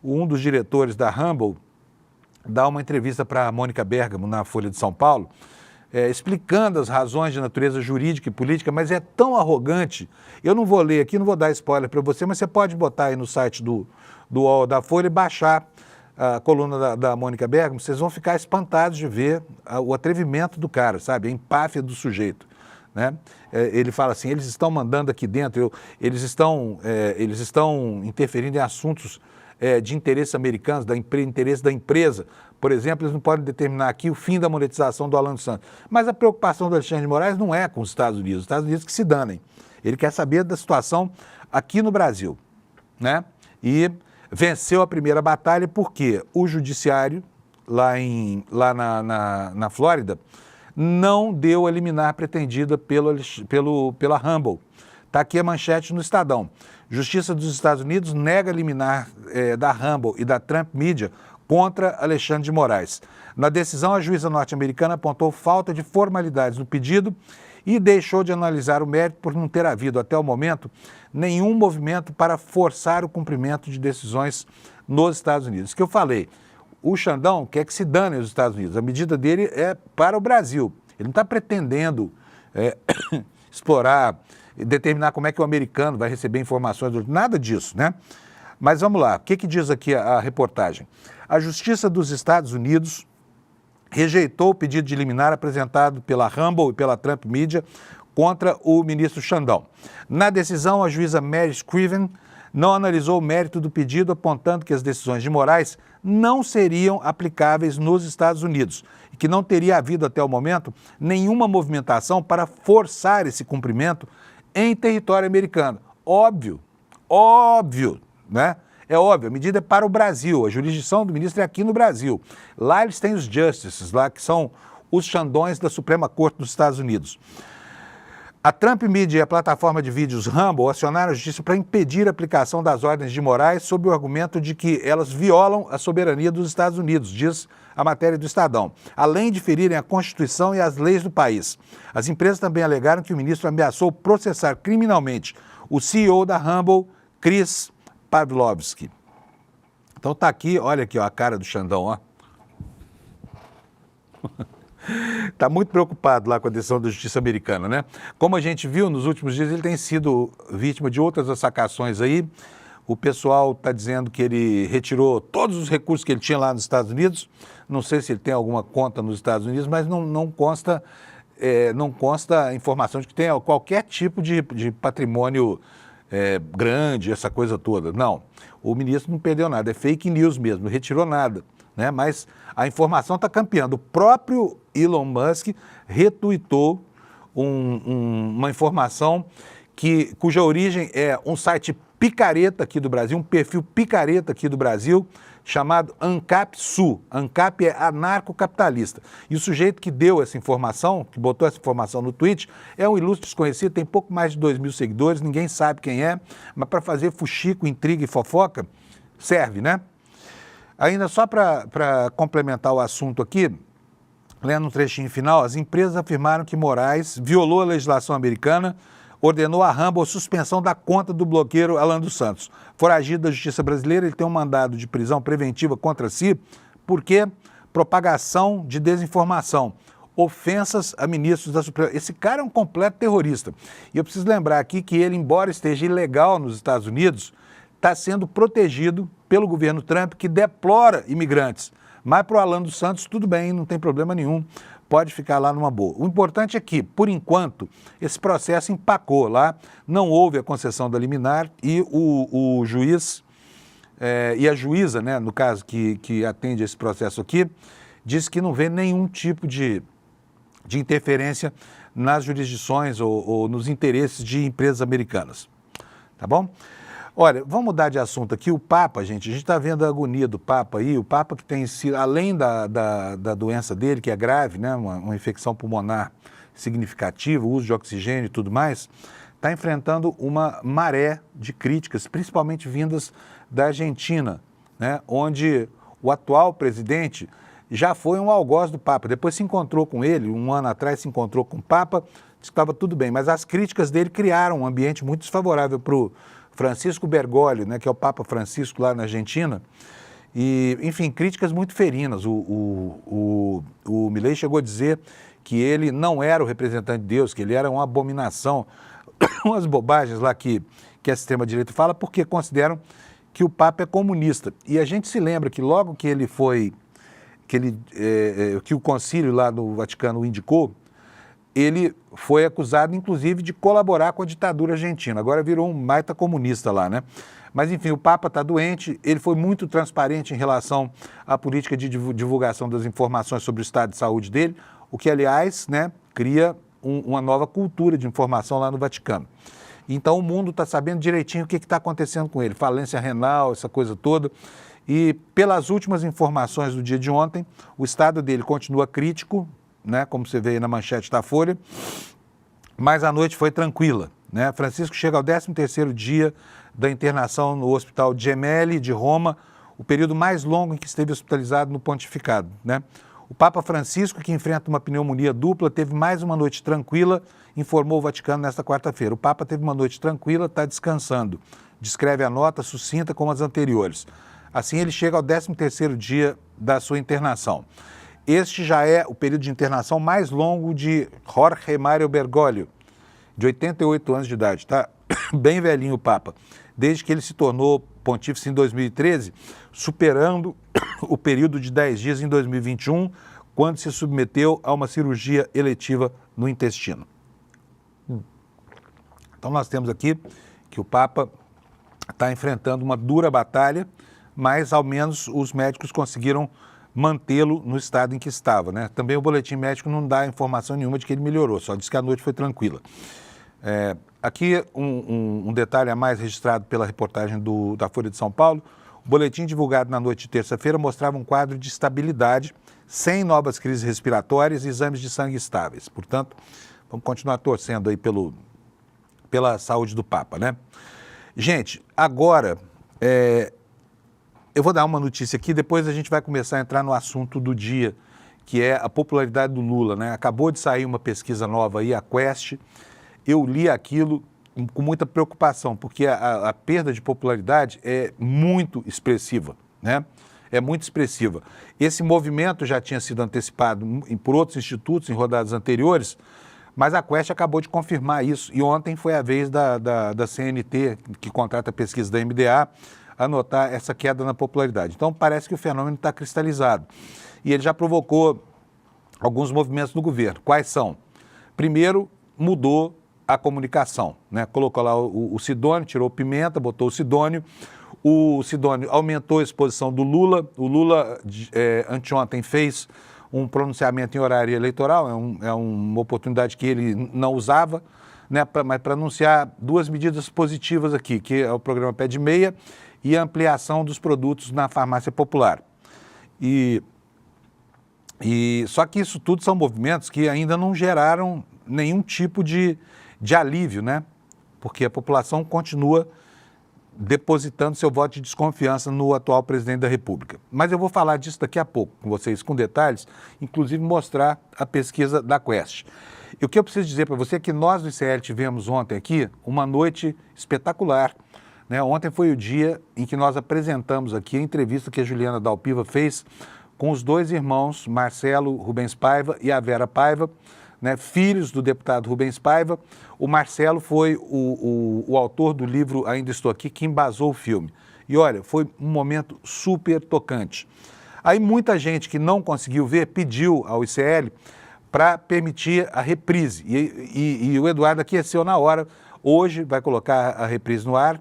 um dos diretores da Rumble dá uma entrevista para a Mônica Bergamo na Folha de São Paulo, explicando as razões de natureza jurídica e política, mas é tão arrogante. Eu não vou ler aqui, não vou dar spoiler para você, mas você pode botar aí no site do UOL da Folha e baixar a coluna da Mônica Bergamo, vocês vão ficar espantados de ver o atrevimento do cara, sabe? A empáfia do sujeito, né? Ele fala assim, eles estão mandando aqui dentro, eles estão interferindo em assuntos de interesse americanos, interesse da empresa. Por exemplo, eles não podem determinar aqui o fim da monetização do Alan dos Santos. Mas a preocupação do Alexandre de Moraes não é com os Estados Unidos que se danem. Ele quer saber da situação aqui no Brasil, né? E venceu a primeira batalha porque o judiciário, lá na Flórida, não deu a liminar pretendida pela Rumble. Está aqui a manchete no Estadão. Justiça dos Estados Unidos nega a liminar da Rumble e da Trump Media contra Alexandre de Moraes. Na decisão, a juíza norte-americana apontou falta de formalidades no pedido e deixou de analisar o mérito por não ter havido, até o momento, nenhum movimento para forçar o cumprimento de decisões nos Estados Unidos. O que eu falei, o Xandão quer que se dane os Estados Unidos. A medida dele é para o Brasil. Ele não está pretendendo explorar, determinar como é que o americano vai receber informações, nada disso, né? Mas vamos lá, o que diz aqui a reportagem? A Justiça dos Estados Unidos rejeitou o pedido de liminar apresentado pela Rumble e pela Trump Media contra o ministro Xandão. Na decisão, a juíza Mary Scriven não analisou o mérito do pedido, apontando que as decisões de Moraes não seriam aplicáveis nos Estados Unidos e que não teria havido até o momento nenhuma movimentação para forçar esse cumprimento em território americano. Óbvio, né? É óbvio, a medida é para o Brasil, a jurisdição do ministro é aqui no Brasil. Lá eles têm os justices, lá que são os Xandões da Suprema Corte dos Estados Unidos. A Trump Media e a plataforma de vídeos Rumble acionaram a justiça para impedir a aplicação das ordens de Moraes sob o argumento de que elas violam a soberania dos Estados Unidos, diz a matéria do Estadão, além de ferirem a Constituição e as leis do país. As empresas também alegaram que o ministro ameaçou processar criminalmente o CEO da Rumble, Chris Pavlovski. Então está aqui, olha aqui ó, a cara do Xandão, ó. Está muito preocupado lá com a decisão da justiça americana, né? Como a gente viu nos últimos dias, ele tem sido vítima de outras assacações aí. O pessoal está dizendo que ele retirou todos os recursos que ele tinha lá nos Estados Unidos. Não sei se ele tem alguma conta nos Estados Unidos, mas não consta a informação de que tenha qualquer tipo de patrimônio grande, essa coisa toda. Não, o ministro não perdeu nada, é fake news mesmo, não retirou nada, né? Mas a informação está campeando. O próprio Elon Musk retuitou uma informação cuja origem é um site picareta aqui do Brasil, um perfil picareta aqui do Brasil, chamado ANCAP Sul. ANCAP é anarcocapitalista. E o sujeito que deu essa informação, que botou essa informação no tweet, é um ilustre desconhecido, tem pouco mais de 2.000 seguidores, ninguém sabe quem é, mas para fazer fuxico, intriga e fofoca, serve, né? Ainda só para complementar o assunto aqui, lendo um trechinho final, as empresas afirmaram que Moraes violou a legislação americana, ordenou a Rumble a suspensão da conta do blogueiro Alan dos Santos. Foragido da Justiça Brasileira, ele tem um mandado de prisão preventiva contra si, porque propagação de desinformação, ofensas a ministros da Suprema. Esse cara é um completo terrorista. E eu preciso lembrar aqui que ele, embora esteja ilegal nos Estados Unidos, está sendo protegido pelo governo Trump, que deplora imigrantes. Mas para o Alan dos Santos, tudo bem, não tem problema nenhum. Pode ficar lá numa boa. O importante é que, por enquanto, esse processo empacou lá, não houve a concessão da liminar e o juiz e a juíza, né, no caso, que atende esse processo aqui, disse que não vê nenhum tipo de interferência nas jurisdições ou nos interesses de empresas americanas. Tá bom? Olha, vamos mudar de assunto aqui. O Papa, gente, a gente está vendo a agonia do Papa aí, o Papa que tem sido, além da doença dele, que é grave, né, uma infecção pulmonar significativa, uso de oxigênio e tudo mais, está enfrentando uma maré de críticas, principalmente vindas da Argentina, né, onde o atual presidente já foi um algoz do Papa, depois se encontrou com ele, um ano atrás se encontrou com o Papa, disse que estava tudo bem, mas as críticas dele criaram um ambiente muito desfavorável para o Francisco Bergoglio, né, que é o Papa Francisco lá na Argentina, e, enfim, críticas muito ferinas. O Milei chegou a dizer que ele não era o representante de Deus, que ele era uma abominação, umas bobagens lá que a extrema-direita fala, porque consideram que o Papa é comunista. E a gente se lembra que logo que ele foi, que o concílio lá no Vaticano o indicou, ele foi acusado, inclusive, de colaborar com a ditadura argentina. Agora virou um baita comunista lá, né? Mas, enfim, o Papa está doente, ele foi muito transparente em relação à política de divulgação das informações sobre o estado de saúde dele, o que, aliás, né, cria uma nova cultura de informação lá no Vaticano. Então, o mundo está sabendo direitinho o que está acontecendo com ele, falência renal, essa coisa toda. E, pelas últimas informações do dia de ontem, o estado dele continua crítico, né, como você vê aí na manchete da Folha, mas a noite foi tranquila, né? Francisco chega ao 13º dia da internação no Hospital Gemelli de Roma, o período mais longo em que esteve hospitalizado no pontificado, né? O Papa Francisco, que enfrenta uma pneumonia dupla, teve mais uma noite tranquila, informou o Vaticano nesta quarta-feira. O Papa teve uma noite tranquila, está descansando, descreve a nota sucinta como as anteriores. Assim, ele chega ao 13º dia da sua internação. Este já é o período de internação mais longo de Jorge Mário Bergoglio, de 88 anos de idade, tá? Bem velhinho o Papa, desde que ele se tornou pontífice em 2013, superando o período de 10 dias em 2021, quando se submeteu a uma cirurgia eletiva no intestino. Então nós temos aqui que o Papa está enfrentando uma dura batalha, mas ao menos os médicos conseguiram mantê-lo no estado em que estava, né? Também o boletim médico não dá informação nenhuma de que ele melhorou, só diz que a noite foi tranquila. Aqui um detalhe a mais registrado pela reportagem da Folha de São Paulo. O boletim divulgado na noite de terça-feira mostrava um quadro de estabilidade, sem novas crises respiratórias e exames de sangue estáveis. Portanto, vamos continuar torcendo aí pela saúde do Papa, né? Gente, agora eu vou dar uma notícia aqui, depois a gente vai começar a entrar no assunto do dia, que é a popularidade do Lula, né? Acabou de sair uma pesquisa nova aí, a Quest. Eu li aquilo com muita preocupação, porque a perda de popularidade é muito expressiva, né? É muito expressiva. Esse movimento já tinha sido antecipado por outros institutos em rodadas anteriores, Mas a Quest acabou de confirmar isso e ontem foi a vez da CNT, que contrata a pesquisa da MDA, anotar essa queda na popularidade. Então parece que o fenômeno está cristalizado e ele já provocou alguns movimentos no governo. Quais são? Primeiro, mudou a comunicação, né? Colocou lá o Sidônio, tirou o Pimenta, botou o Sidônio aumentou a exposição do Lula. O Lula, anteontem, fez um pronunciamento em horário eleitoral, é uma oportunidade que ele não usava, né, mas para anunciar duas medidas positivas aqui, que é o programa Pé de Meia e a ampliação dos produtos na farmácia popular. Só que isso tudo são movimentos que ainda não geraram nenhum tipo de alívio, né? Porque a população continua depositando seu voto de desconfiança no atual presidente da República. Mas eu vou falar disso daqui a pouco com vocês, com detalhes, inclusive mostrar a pesquisa da Quest. E o que eu preciso dizer para você é que nós do ICL tivemos ontem aqui uma noite espetacular, né? Ontem foi o dia em que nós apresentamos aqui a entrevista que a Juliana Dalpiva fez com os dois irmãos, Marcelo Rubens Paiva e a Vera Paiva, né, filhos do deputado Rubens Paiva. O Marcelo foi o autor do livro Ainda Estou Aqui, que embasou o filme. E olha, foi um momento super tocante. Aí muita gente que não conseguiu ver pediu ao ICL para permitir a reprise. E o Eduardo aqueceu na hora. Hoje vai colocar a reprise no ar.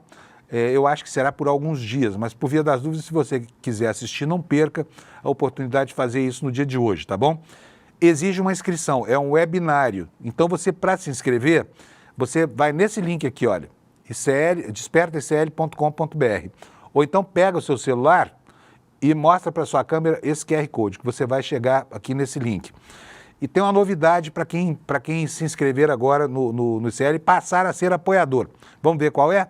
Eu acho que será por alguns dias, mas por via das dúvidas, se você quiser assistir, não perca a oportunidade de fazer isso no dia de hoje, tá bom? Exige uma inscrição, é um webinário. Então você, para se inscrever, você vai nesse link aqui, olha, despertaicl.com.br. Ou então pega o seu celular e mostra para sua câmera esse QR Code, que você vai chegar aqui nesse link. E tem uma novidade para quem se inscrever agora no ICL e passar a ser apoiador. Vamos ver qual é?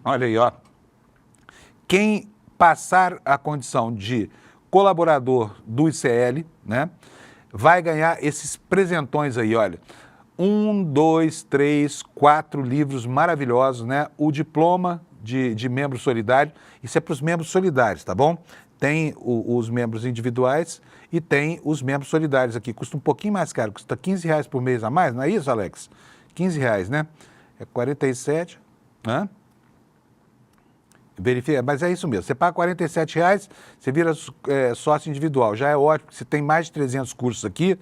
Olha aí, ó. Quem passar a condição de colaborador do ICL, né, vai ganhar esses presentões aí, olha. 1, 2, 3, 4 livros maravilhosos, né? O diploma de membro solidário, isso é para os membros solidários, tá bom? Tem os membros individuais e tem os membros solidários aqui. Custa um pouquinho mais caro, custa R$15 por mês a mais, não é isso, Alex? R$15, né? É 47, né? Verifica, mas é isso mesmo, você paga R$47, você vira sócio individual, já é ótimo, você tem mais de 300 cursos aqui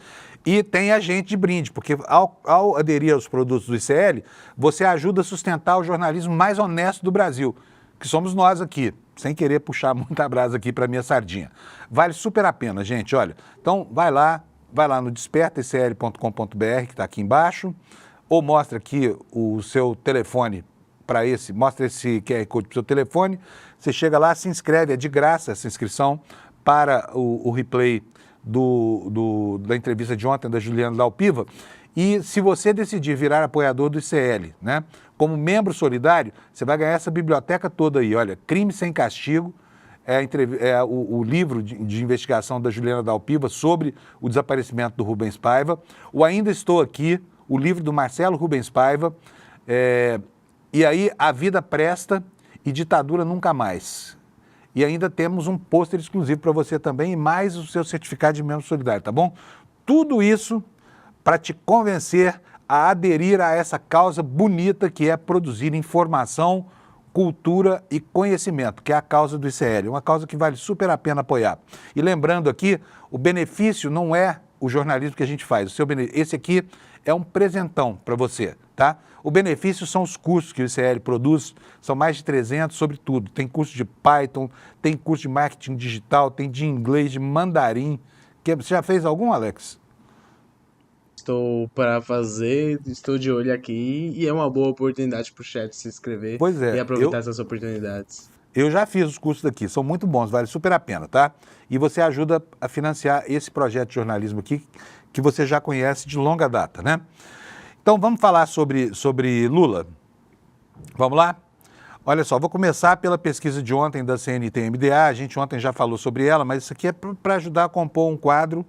e tem agente de brinde, porque ao aderir aos produtos do ICL, você ajuda a sustentar o jornalismo mais honesto do Brasil, que somos nós aqui, sem querer puxar muita brasa aqui para minha sardinha. Vale super a pena, gente, olha, então vai lá no despertaicl.com.br, que está aqui embaixo, ou mostra aqui o seu telefone mostra esse QR Code para o seu telefone, você chega lá, se inscreve, é de graça essa inscrição para o replay da entrevista de ontem da Juliana Dalpiva. E se você decidir virar apoiador do ICL, né, como membro solidário, você vai ganhar essa biblioteca toda aí, olha, Crime Sem Castigo, o livro de investigação da Juliana Dalpiva sobre o desaparecimento do Rubens Paiva, o Ainda Estou Aqui, o livro do Marcelo Rubens Paiva, e aí, A Vida Presta e Ditadura Nunca Mais. E ainda temos um pôster exclusivo para você também e mais o seu certificado de membro solidário, tá bom? Tudo isso para te convencer a aderir a essa causa bonita que é produzir informação, cultura e conhecimento, que é a causa do ICL. Uma causa que vale super a pena apoiar. E lembrando aqui, o benefício não é o jornalismo que a gente faz. Esse aqui é um presentão para você, tá? O benefício são os cursos que o ICL produz, são mais de 300 sobre tudo. Tem curso de Python, tem curso de marketing digital, tem de inglês, de mandarim. Você já fez algum, Alex? Estou para fazer, estou de olho aqui e é uma boa oportunidade para o chat se inscrever e aproveitar essas oportunidades. Eu já fiz os cursos daqui, são muito bons, vale super a pena, tá? E você ajuda a financiar esse projeto de jornalismo aqui, que você já conhece de longa data, né? Então, vamos falar sobre Lula? Vamos lá? Olha só, vou começar pela pesquisa de ontem da CNT-MDA. A gente ontem já falou sobre ela, mas isso aqui é para ajudar a compor um quadro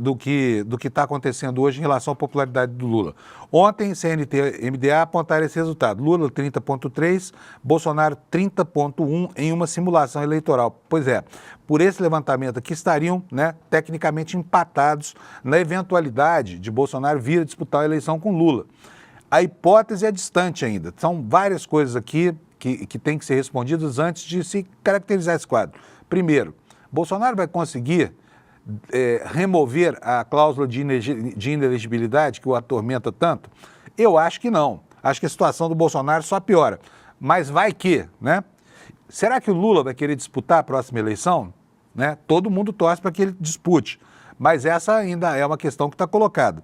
do que está acontecendo hoje em relação à popularidade do Lula. Ontem, CNT e MDA apontaram esse resultado. Lula 30,3%, Bolsonaro 30,1% em uma simulação eleitoral. Pois é, por esse levantamento aqui estariam, né, tecnicamente empatados na eventualidade de Bolsonaro vir a disputar a eleição com Lula. A hipótese é distante ainda. São várias coisas aqui que têm que ser respondidas antes de se caracterizar esse quadro. Primeiro, Bolsonaro vai conseguir remover a cláusula de inelegibilidade que o atormenta tanto? Eu acho que não. Acho que a situação do Bolsonaro só piora. Mas vai que, né? Será que o Lula vai querer disputar a próxima eleição? Né? Todo mundo torce para que ele dispute. Mas essa ainda é uma questão que está colocada.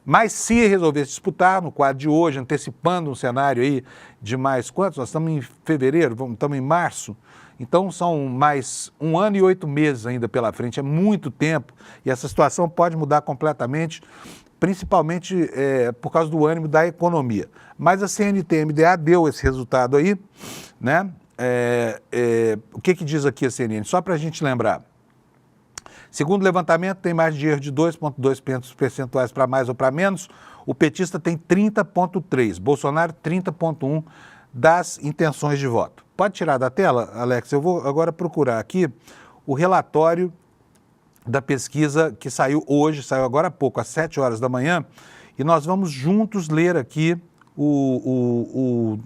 Mas se resolver disputar, no quadro de hoje, antecipando um cenário aí de mais quantos? Nós estamos em fevereiro, estamos em março. Então, são mais 1 ano e 8 meses ainda pela frente, é muito tempo, e essa situação pode mudar completamente, principalmente por causa do ânimo da economia. Mas a CNT-MDA deu esse resultado aí, né? O que diz aqui a CNN? Só para a gente lembrar. Segundo o levantamento, tem margem de erro de 2,2 pontos percentuais para mais ou para menos, o petista tem 30,3, Bolsonaro 30,1 das intenções de voto. Pode tirar da tela, Alex? Eu vou agora procurar aqui o relatório da pesquisa que saiu hoje, saiu agora há pouco, às 7 horas da manhã, e nós vamos juntos ler aqui o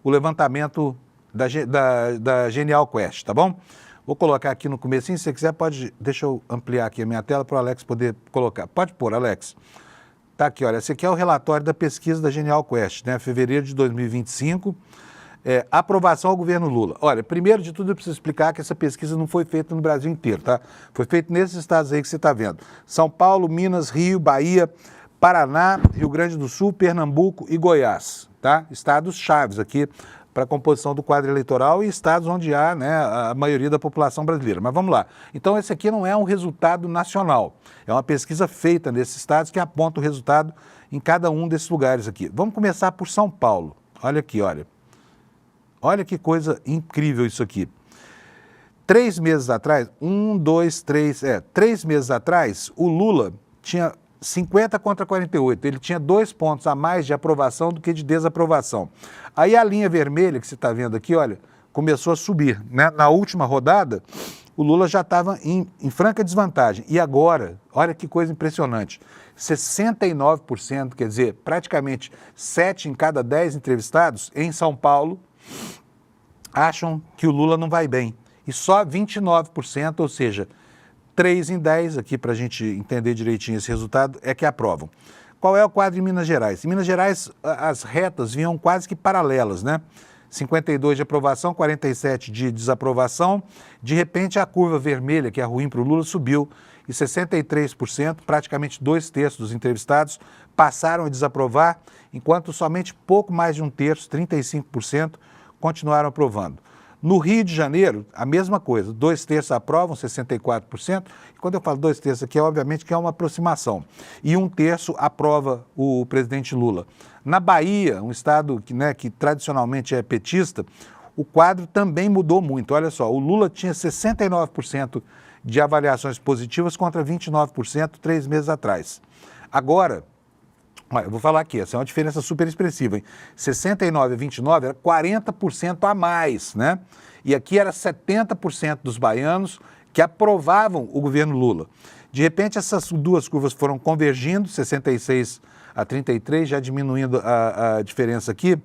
levantamento da Genial Quest, tá bom? Vou colocar aqui no comecinho, se você quiser pode, deixa eu ampliar aqui a minha tela para o Alex poder colocar. Pode pôr, Alex. Tá aqui, olha, esse aqui é o relatório da pesquisa da Genial Quest, né? Fevereiro de 2025. Aprovação ao governo Lula. Olha, primeiro de tudo eu preciso explicar que essa pesquisa não foi feita no Brasil inteiro, tá? Foi feita nesses estados aí que você está vendo. São Paulo, Minas, Rio, Bahia, Paraná, Rio Grande do Sul, Pernambuco e Goiás, tá? Estados chaves aqui para a composição do quadro eleitoral e estados onde há, né, a maioria da população brasileira. Mas vamos lá. Então esse aqui não é um resultado nacional. É uma pesquisa feita nesses estados que aponta o resultado em cada um desses lugares aqui. Vamos começar por São Paulo. Olha aqui, olha. Olha que coisa incrível isso aqui. 3 meses atrás, 3 meses atrás, o Lula tinha 50 contra 48. Ele tinha 2 pontos a mais de aprovação do que de desaprovação. Aí a linha vermelha que você está vendo aqui, olha, começou a subir, né? Na última rodada, o Lula já estava em franca desvantagem. E agora, olha que coisa impressionante, 69%, quer dizer, praticamente 7 em cada 10 entrevistados em São Paulo, acham que o Lula não vai bem. E só 29%, ou seja, 3 em 10, aqui para a gente entender direitinho esse resultado, é que aprovam. Qual é o quadro em Minas Gerais? Em Minas Gerais, as retas vinham quase que paralelas, né? 52 de aprovação, 47 de desaprovação. De repente, a curva vermelha, que é ruim para o Lula, subiu e 63%, praticamente 2/3 dos entrevistados, passaram a desaprovar, enquanto somente pouco mais de 1/3, 35%, continuaram aprovando. No Rio de Janeiro, a mesma coisa, 2/3 aprovam, 64%, e quando eu falo 2/3 aqui, obviamente que é uma aproximação, e 1/3 aprova o presidente Lula. Na Bahia, um estado que tradicionalmente é petista, o quadro também mudou muito. Olha só, o Lula tinha 69% de avaliações positivas contra 29% 3 meses atrás. Agora, eu vou falar aqui, essa é uma diferença super expressiva, hein? 69 a 29 era 40% a mais, né? E aqui era 70% dos baianos que aprovavam o governo Lula. De repente, essas duas curvas foram convergindo, 66 a 33, já diminuindo a diferença aqui,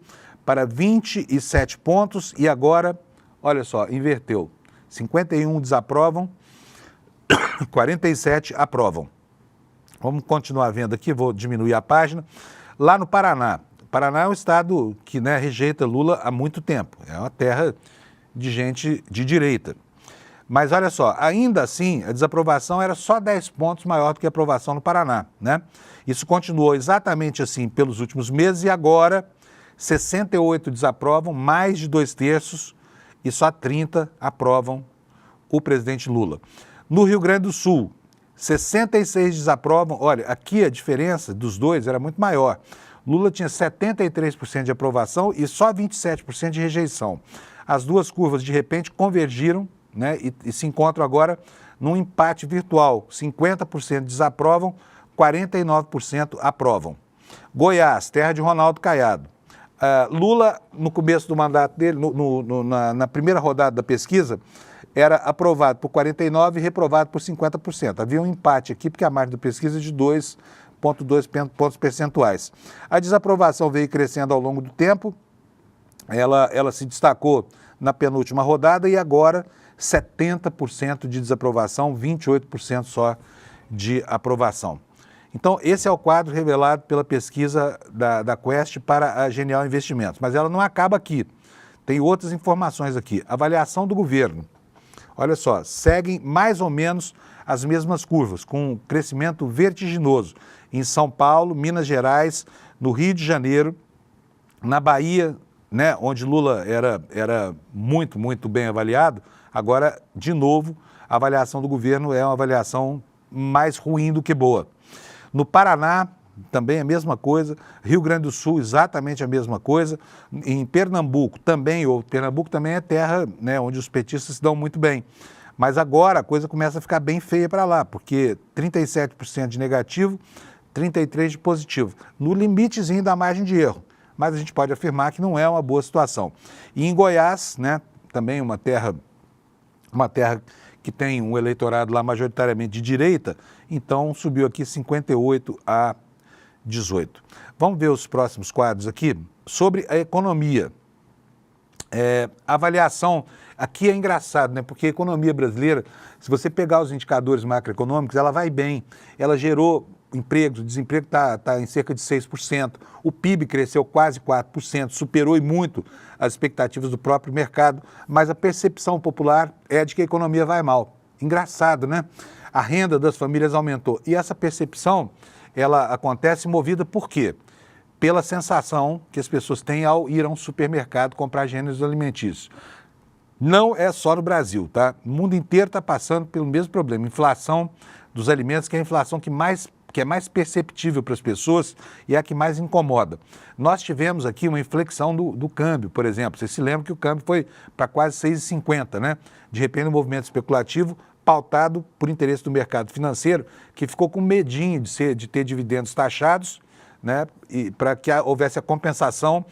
para 27 pontos, e agora, olha só, inverteu. 51 desaprovam, 47 aprovam. Vamos continuar vendo aqui, vou diminuir a página. Lá no Paraná. Paraná é um estado que rejeita Lula há muito tempo. É uma terra de gente de direita. Mas olha só, ainda assim, a desaprovação era só 10 pontos maior do que a aprovação no Paraná, né? Isso continuou exatamente assim pelos últimos meses e agora 68 desaprovam, mais de 2/3, e só 30 aprovam o presidente Lula. No Rio Grande do Sul, 66 desaprovam. Olha, aqui a diferença dos dois era muito maior. Lula tinha 73% de aprovação e só 27% de rejeição. As duas curvas, de repente, convergiram né, e se encontram agora num empate virtual. 50% desaprovam, 49% aprovam. Goiás, terra de Ronaldo Caiado. Lula, no começo do mandato dele, na primeira rodada da pesquisa, era aprovado por 49% e reprovado por 50%. Havia um empate aqui, porque a margem da pesquisa é de 2,2 pontos percentuais. A desaprovação veio crescendo ao longo do tempo, ela se destacou na penúltima rodada e agora 70% de desaprovação, 28% só de aprovação. Então, esse é o quadro revelado pela pesquisa da Quest para a Genial Investimentos. Mas ela não acaba aqui. Tem outras informações aqui. Avaliação do governo. Olha só, seguem mais ou menos as mesmas curvas, com um crescimento vertiginoso em São Paulo, Minas Gerais, no Rio de Janeiro, na Bahia, né, onde Lula era muito, muito bem avaliado. Agora, de novo, a avaliação do governo é uma avaliação mais ruim do que boa. No Paraná, também a mesma coisa. Rio Grande do Sul, exatamente a mesma coisa. Em Pernambuco também, Pernambuco também é terra, né, onde os petistas se dão muito bem. Mas agora a coisa começa a ficar bem feia para lá, porque 37% de negativo, 33% de positivo. No limitezinho da margem de erro. Mas a gente pode afirmar que não é uma boa situação. E em Goiás, né, também uma terra que tem um eleitorado lá majoritariamente de direita, então subiu aqui 58 a 18. Vamos ver os próximos quadros aqui sobre a economia. A avaliação, aqui é engraçado, né? Porque a economia brasileira, se você pegar os indicadores macroeconômicos, ela vai bem, ela gerou empregos, o desemprego está em cerca de 6%, o PIB cresceu quase 4%, superou e muito as expectativas do próprio mercado, mas a percepção popular é de que a economia vai mal. Engraçado, né? A renda das famílias aumentou e essa percepção, ela acontece movida por quê? Pela sensação que as pessoas têm ao ir a um supermercado comprar gêneros alimentícios. Não é só no Brasil, tá? O mundo inteiro está passando pelo mesmo problema, inflação dos alimentos, que é a inflação que é mais perceptível para as pessoas e é a que mais incomoda. Nós tivemos aqui uma inflexão do câmbio, por exemplo. Você se lembra que o câmbio foi para quase 6,50, né? De repente, um movimento especulativo pautado por interesse do mercado financeiro, que ficou com medinho de ter dividendos taxados, né? E para que houvesse a compensação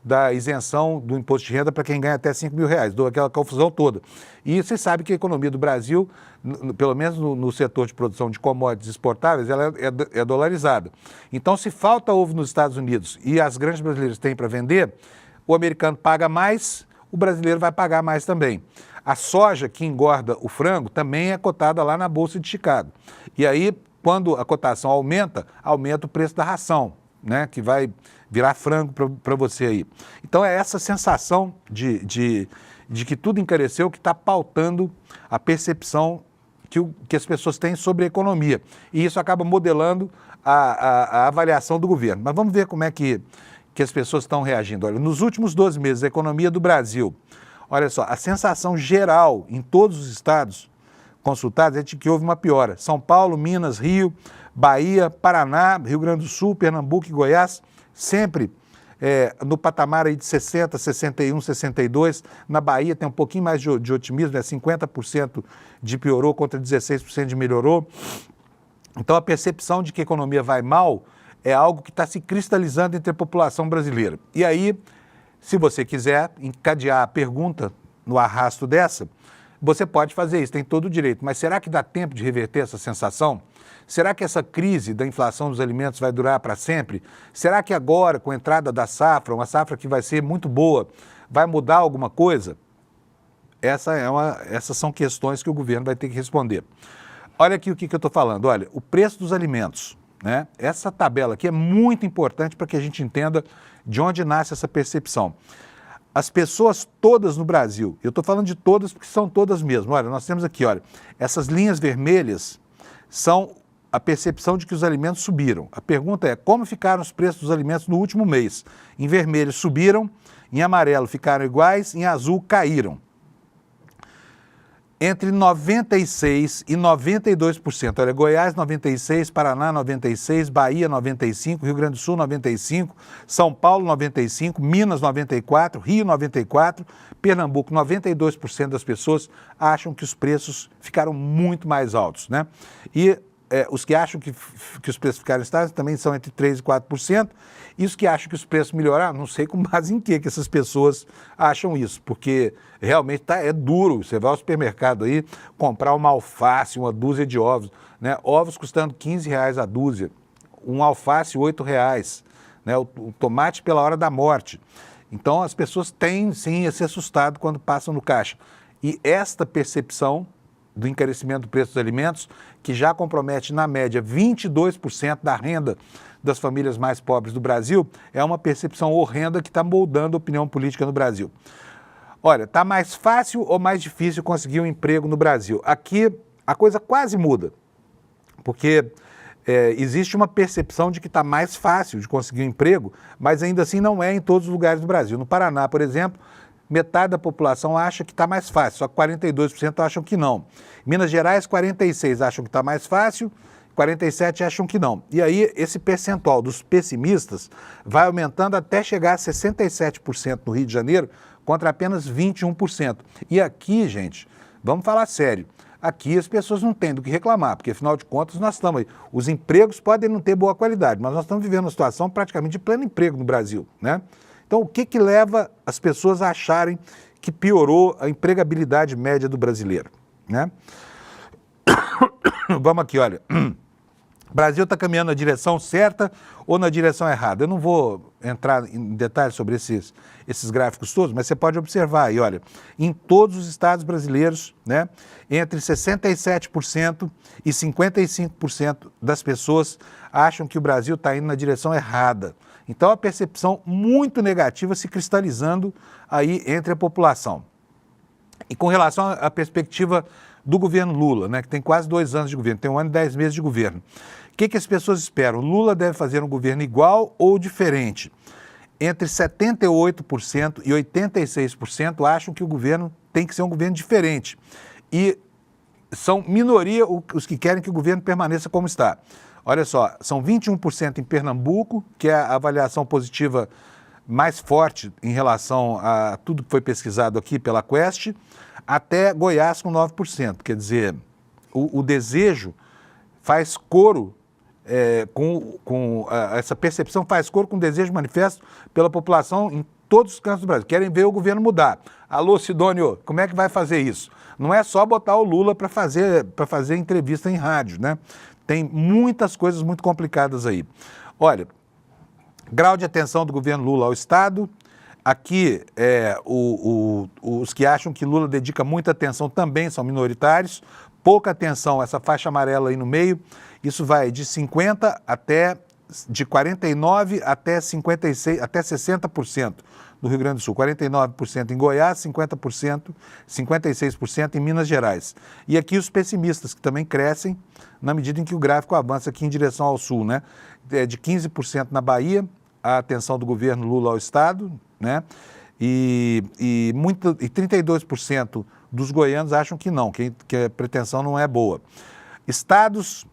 da isenção do imposto de renda para quem ganha até R$5.000, deu aquela confusão toda. E você sabe que a economia do Brasil, pelo menos no setor de produção de commodities exportáveis, ela é dolarizada. Então, se falta ovo nos Estados Unidos e as grandes brasileiras têm para vender, o americano paga mais, o brasileiro vai pagar mais também. A soja que engorda o frango também é cotada lá na Bolsa de Chicago. E aí, quando a cotação aumenta o preço da ração, né, que vai virar frango para você aí. Então é essa sensação de que tudo encareceu que está pautando a percepção que as pessoas têm sobre a economia. E isso acaba modelando a avaliação do governo. Mas vamos ver como é que as pessoas estão reagindo. Olha, nos últimos 12 meses, a economia do Brasil, olha só, a sensação geral em todos os estados consultados é de que houve uma piora. São Paulo, Minas, Rio, Bahia, Paraná, Rio Grande do Sul, Pernambuco e Goiás, sempre no patamar aí de 60, 61, 62. Na Bahia tem um pouquinho mais de otimismo, 50% de piorou contra 16% de melhorou. Então a percepção de que a economia vai mal é algo que está se cristalizando entre a população brasileira. E aí, se você quiser encadear a pergunta no arrasto dessa, você pode fazer isso, tem todo o direito. Mas será que dá tempo de reverter essa sensação? Será que essa crise da inflação dos alimentos vai durar para sempre? Será que agora, com a entrada da safra, uma safra que vai ser muito boa, vai mudar alguma coisa? Essas são questões que o governo vai ter que responder. Olha aqui o que eu estou falando. Olha, o preço dos alimentos, né? Essa tabela aqui é muito importante para que a gente entenda de onde nasce essa percepção. As pessoas todas no Brasil, eu estou falando de todas porque são todas mesmo. Olha, nós temos aqui, olha, essas linhas vermelhas são a percepção de que os alimentos subiram. A pergunta é, como ficaram os preços dos alimentos no último mês? Em vermelho subiram, em amarelo ficaram iguais, em azul caíram. entre 96% e 92%. Olha, Goiás 96%, Paraná 96%, Bahia 95%, Rio Grande do Sul 95%, São Paulo 95%, Minas 94%, Rio 94%, Pernambuco 92% das pessoas acham que os preços ficaram muito mais altos, né? E os que acham que os preços ficaram estáveis também são entre 3% e 4%. E os que acham que os preços melhoraram, não sei com base em que essas pessoas acham isso, porque realmente é duro. Você vai ao supermercado aí, comprar uma alface, uma dúzia de ovos, né? Ovos custando R$15 a dúzia, um alface R$8, né? O tomate pela hora da morte. Então as pessoas têm sim a se assustado quando passam no caixa. E esta percepção do encarecimento do preço dos alimentos, que já compromete na média 22% da renda das famílias mais pobres do Brasil, é uma percepção horrenda que está moldando a opinião política no Brasil. Olha, está mais fácil ou mais difícil conseguir um emprego no Brasil? Aqui a coisa quase muda, porque existe uma percepção de que está mais fácil de conseguir um emprego, mas ainda assim não é em todos os lugares do Brasil. No Paraná, por exemplo, metade da população acha que está mais fácil, só que 42% acham que não. Minas Gerais, 46% acham que está mais fácil, 47% acham que não. E aí esse percentual dos pessimistas vai aumentando até chegar a 67% no Rio de Janeiro, contra apenas 21%. E aqui, gente, vamos falar sério, aqui as pessoas não têm do que reclamar, porque afinal de contas nós estamos aí. Os empregos podem não ter boa qualidade, mas nós estamos vivendo uma situação praticamente de pleno emprego no Brasil, né? Então, o que leva as pessoas a acharem que piorou a empregabilidade média do brasileiro, né? Vamos aqui, olha. O Brasil está caminhando na direção certa ou na direção errada? Eu não vou entrar em detalhes sobre esses gráficos todos, mas você pode observar aí, olha, em todos os estados brasileiros, né, entre 67% e 55% das pessoas acham que o Brasil está indo na direção errada. Então, a percepção muito negativa se cristalizando aí entre a população. E com relação à perspectiva do governo Lula, né, que tem quase 2 anos de governo, tem 1 ano e 10 meses de governo. O que as pessoas esperam? Lula deve fazer um governo igual ou diferente? Entre 78% e 86% acham que o governo tem que ser um governo diferente. E são minoria os que querem que o governo permaneça como está. Olha só, são 21% em Pernambuco, que é a avaliação positiva mais forte em relação a tudo que foi pesquisado aqui pela Quest, até Goiás com 9%. Quer dizer, o desejo faz coro essa percepção faz coro com o desejo manifesto pela população em todos os cantos do Brasil. Querem ver o governo mudar. Alô, Sidônio, como é que vai fazer isso? Não é só botar o Lula para fazer entrevista em rádio, né? Tem muitas coisas muito complicadas aí. Olha, grau de atenção do governo Lula ao Estado. Aqui, os que acham que Lula dedica muita atenção também são minoritários. Pouca atenção, essa faixa amarela aí no meio, isso vai de 49% até 56%, até 60% do Rio Grande do Sul, 49% em Goiás, 56% em Minas Gerais. E aqui os pessimistas, que também crescem na medida em que o gráfico avança aqui em direção ao sul, né? De 15% na Bahia, a atenção do governo Lula ao Estado, né? E 32% dos goianos acham que não, que a pretensão não é boa. Estados,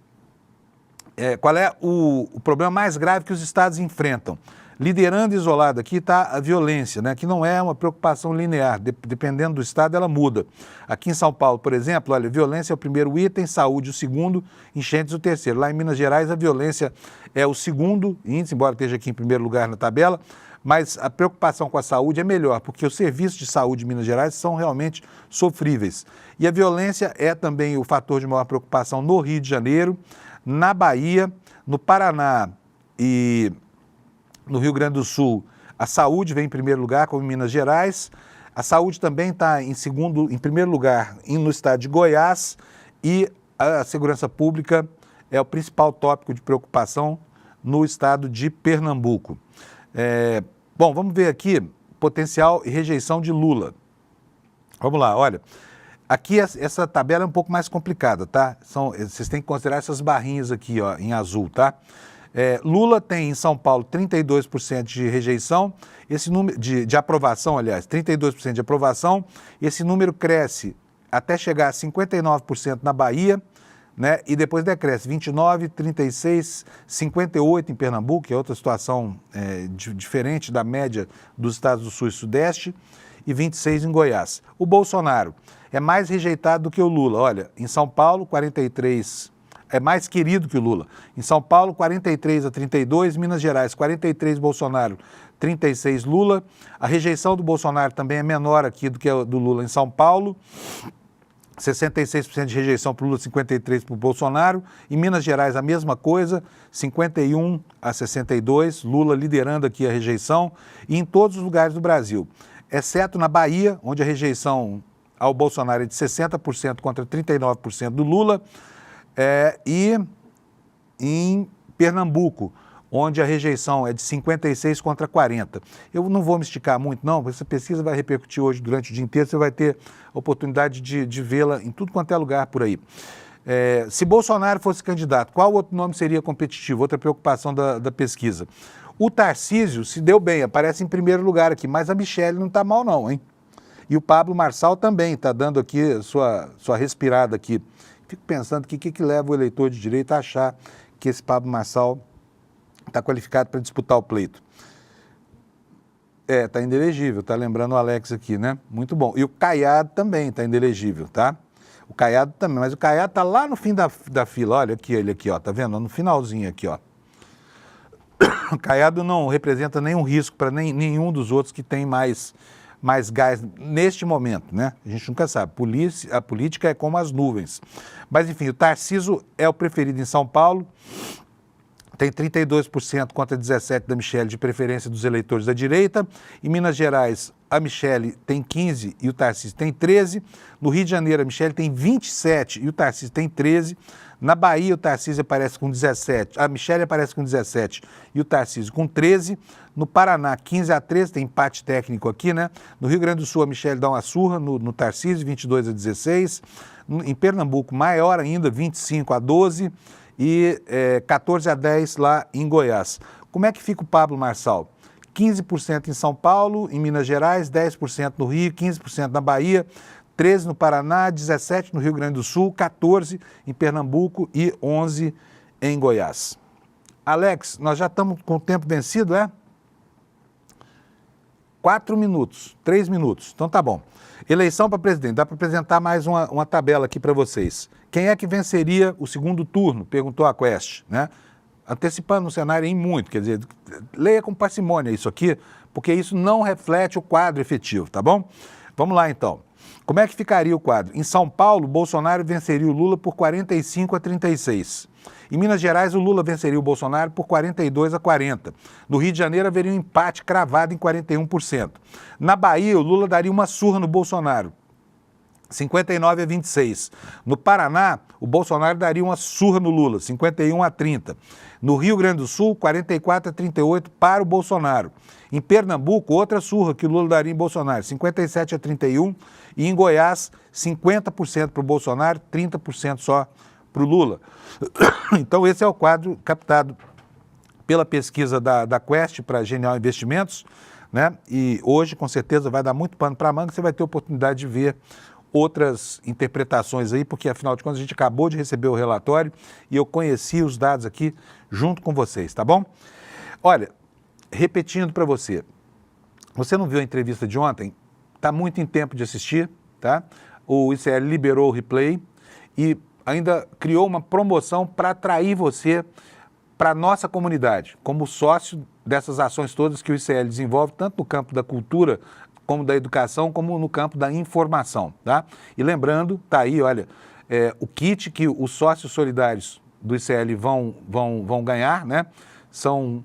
qual é o problema mais grave que os estados enfrentam? Liderando isolado aqui está a violência, né, que não é uma preocupação linear, dependendo do estado ela muda. Aqui em São Paulo, por exemplo, olha, violência é o primeiro item, saúde o segundo, enchentes o terceiro. Lá em Minas Gerais a violência é o segundo índice, embora esteja aqui em primeiro lugar na tabela, mas a preocupação com a saúde é melhor, porque os serviços de saúde de Minas Gerais são realmente sofríveis. E a violência é também o fator de maior preocupação no Rio de Janeiro, na Bahia, no Paraná e no Rio Grande do Sul. A saúde vem em primeiro lugar, como em Minas Gerais. A saúde também está em primeiro lugar no estado de Goiás, e a segurança pública é o principal tópico de preocupação no estado de Pernambuco. Bom, vamos ver aqui potencial e rejeição de Lula. Vamos lá, olha, aqui essa tabela é um pouco mais complicada, tá? Vocês têm que considerar essas barrinhas aqui, ó, em azul, tá? Lula tem em São Paulo 32% de rejeição, esse número de aprovação, aliás, 32% de aprovação, esse número cresce até chegar a 59% na Bahia, né? E depois decresce 29, 36, 58 em Pernambuco, que é outra situação diferente da média dos estados do Sul e Sudeste, e 26 em Goiás. O Bolsonaro é mais rejeitado do que o Lula. Olha, em São Paulo, 43, é mais querido que o Lula. Em São Paulo, 43-32, Minas Gerais, 43 Bolsonaro, 36 Lula. A rejeição do Bolsonaro também é menor aqui do que a do Lula em São Paulo. 66% de rejeição para o Lula, 53% para o Bolsonaro. Em Minas Gerais, a mesma coisa, 51-62, Lula liderando aqui a rejeição. E em todos os lugares do Brasil, exceto na Bahia, onde a rejeição ao Bolsonaro é de 60% contra 39% do Lula, e em Pernambuco, onde a rejeição é de 56 contra 40. Eu não vou me esticar muito, não, porque essa pesquisa vai repercutir hoje durante o dia inteiro, você vai ter a oportunidade de vê-la em tudo quanto é lugar por aí. Se Bolsonaro fosse candidato, qual outro nome seria competitivo? Outra preocupação da pesquisa. O Tarcísio se deu bem, aparece em primeiro lugar aqui, mas a Michelle não está mal não, hein? E o Pablo Marçal também está dando aqui sua respirada aqui. Fico pensando que leva o eleitor de direita a achar que esse Pablo Marçal está qualificado para disputar o pleito. Está inelegível, tá lembrando o Alex aqui, né? Muito bom. E o Caiado também está inelegível, tá? O Caiado também, mas o Caiado está lá no fim da fila, olha aqui, ele aqui, ó, tá vendo? No finalzinho aqui, ó. O Caiado não representa nenhum risco para nenhum dos outros que tem mais gás neste momento, né? A gente nunca sabe. A política é como as nuvens. Mas, enfim, o Tarcísio é o preferido em São Paulo, tem 32% contra 17% da Michelle de preferência dos eleitores da direita. Em Minas Gerais, a Michelle tem 15% e o Tarcísio tem 13%. No Rio de Janeiro, a Michelle tem 27% e o Tarcísio tem 13%. Na Bahia, o Tarcísio aparece com 17%, a Michelle aparece com 17% e o Tarcísio com 13%. No Paraná, 15-13, tem empate técnico aqui, né? No Rio Grande do Sul, a Michelle dá uma surra no Tarcísio, 22-16. Em Pernambuco, maior ainda, 25-12. E 14-10 lá em Goiás. Como é que fica o Pablo Marçal? 15% em São Paulo, em Minas Gerais, 10% no Rio, 15% na Bahia, 13% no Paraná, 17% no Rio Grande do Sul, 14% em Pernambuco e 11% em Goiás. Alex, nós já estamos com o tempo vencido, é? 4 minutos, 3 minutos, então tá bom. Eleição para presidente, dá para apresentar mais uma tabela aqui para vocês. Quem é que venceria o segundo turno? Perguntou a Quest, né? Antecipando o cenário em muito, quer dizer, leia com parcimônia isso aqui, porque isso não reflete o quadro efetivo, tá bom? Vamos lá então. Como é que ficaria o quadro? Em São Paulo, Bolsonaro venceria o Lula por 45-36. Em Minas Gerais, o Lula venceria o Bolsonaro por 42-40. No Rio de Janeiro, haveria um empate cravado em 41%. Na Bahia, o Lula daria uma surra no Bolsonaro, 59-26. No Paraná, o Bolsonaro daria uma surra no Lula, 51-30. No Rio Grande do Sul, 44-38 para o Bolsonaro. Em Pernambuco, outra surra que o Lula daria em Bolsonaro, 57-31. E em Goiás, 50% para o Bolsonaro, 30% só para o Lula. Então, esse é o quadro captado pela pesquisa da Quest para Genial Investimentos, né? E hoje, com certeza, vai dar muito pano para a manga, você vai ter oportunidade de ver outras interpretações aí, porque, afinal de contas, a gente acabou de receber o relatório e eu conheci os dados aqui junto com vocês, tá bom? Olha, repetindo para você, você não viu a entrevista de ontem? Está muito em tempo de assistir, tá? O ICL liberou o replay e ainda criou uma promoção para atrair você para a nossa comunidade, como sócio dessas ações todas que o ICL desenvolve, tanto no campo da cultura, como da educação, como no campo da informação, tá? E lembrando, tá aí, olha, o kit que os sócios solidários do ICL vão ganhar, né? São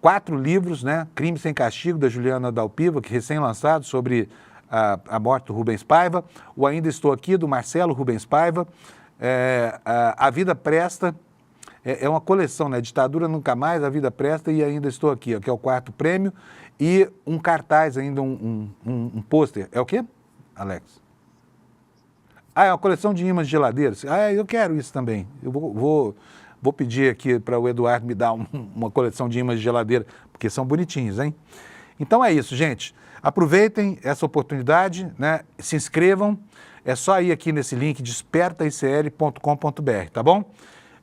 4 livros, né? Crime Sem Castigo, da Juliana Dalpiva, que recém-lançado, sobre a morte do Rubens Paiva. O Ainda Estou Aqui, do Marcelo Rubens Paiva. A Vida Presta, é uma coleção, né? Ditadura Nunca Mais, A Vida Presta e Ainda Estou Aqui, ó, que é o 4º prêmio. E um cartaz ainda, um pôster. É o quê, Alex? É uma coleção de ímãs de geladeiras. Eu quero isso também. Eu vou pedir aqui para o Eduardo me dar uma coleção de ímãs de geladeira, porque são bonitinhos, hein? Então é isso, gente. Aproveitem essa oportunidade, né? Se inscrevam. É só ir aqui nesse link despertaicl.com.br, tá bom?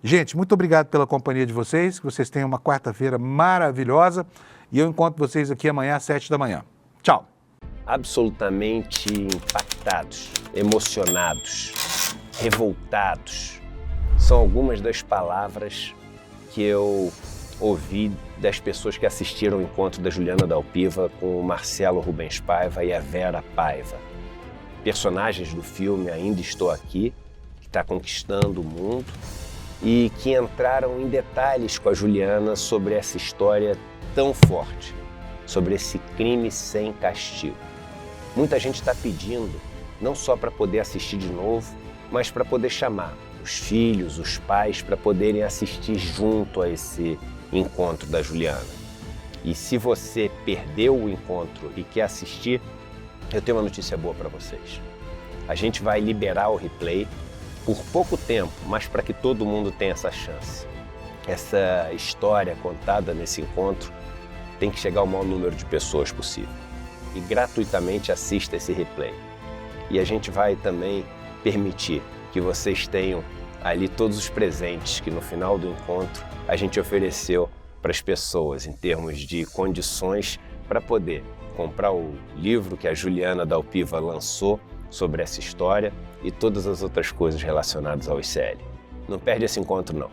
Gente, muito obrigado pela companhia de vocês. Que vocês tenham uma quarta-feira maravilhosa. E eu encontro vocês aqui amanhã às 7 da manhã. Tchau. Absolutamente impactados, emocionados, revoltados. São algumas das palavras que eu ouvi das pessoas que assistiram ao encontro da Juliana Dalpiva com o Marcelo Rubens Paiva e a Vera Paiva. Personagens do filme Ainda Estou Aqui, que está conquistando o mundo, e que entraram em detalhes com a Juliana sobre essa história tão forte, sobre esse crime sem castigo. Muita gente está pedindo, não só para poder assistir de novo, mas para poder chamar os filhos, os pais, para poderem assistir junto a esse encontro da Juliana. E se você perdeu o encontro e quer assistir, eu tenho uma notícia boa para vocês. A gente vai liberar o replay por pouco tempo, mas para que todo mundo tenha essa chance. Essa história contada nesse encontro tem que chegar ao maior número de pessoas possível. E gratuitamente assista esse replay. E a gente vai também permitir que vocês tenham ali todos os presentes que no final do encontro a gente ofereceu para as pessoas em termos de condições para poder comprar o livro que a Juliana Dalpiva lançou sobre essa história e todas as outras coisas relacionadas ao ICL. Não perde esse encontro não.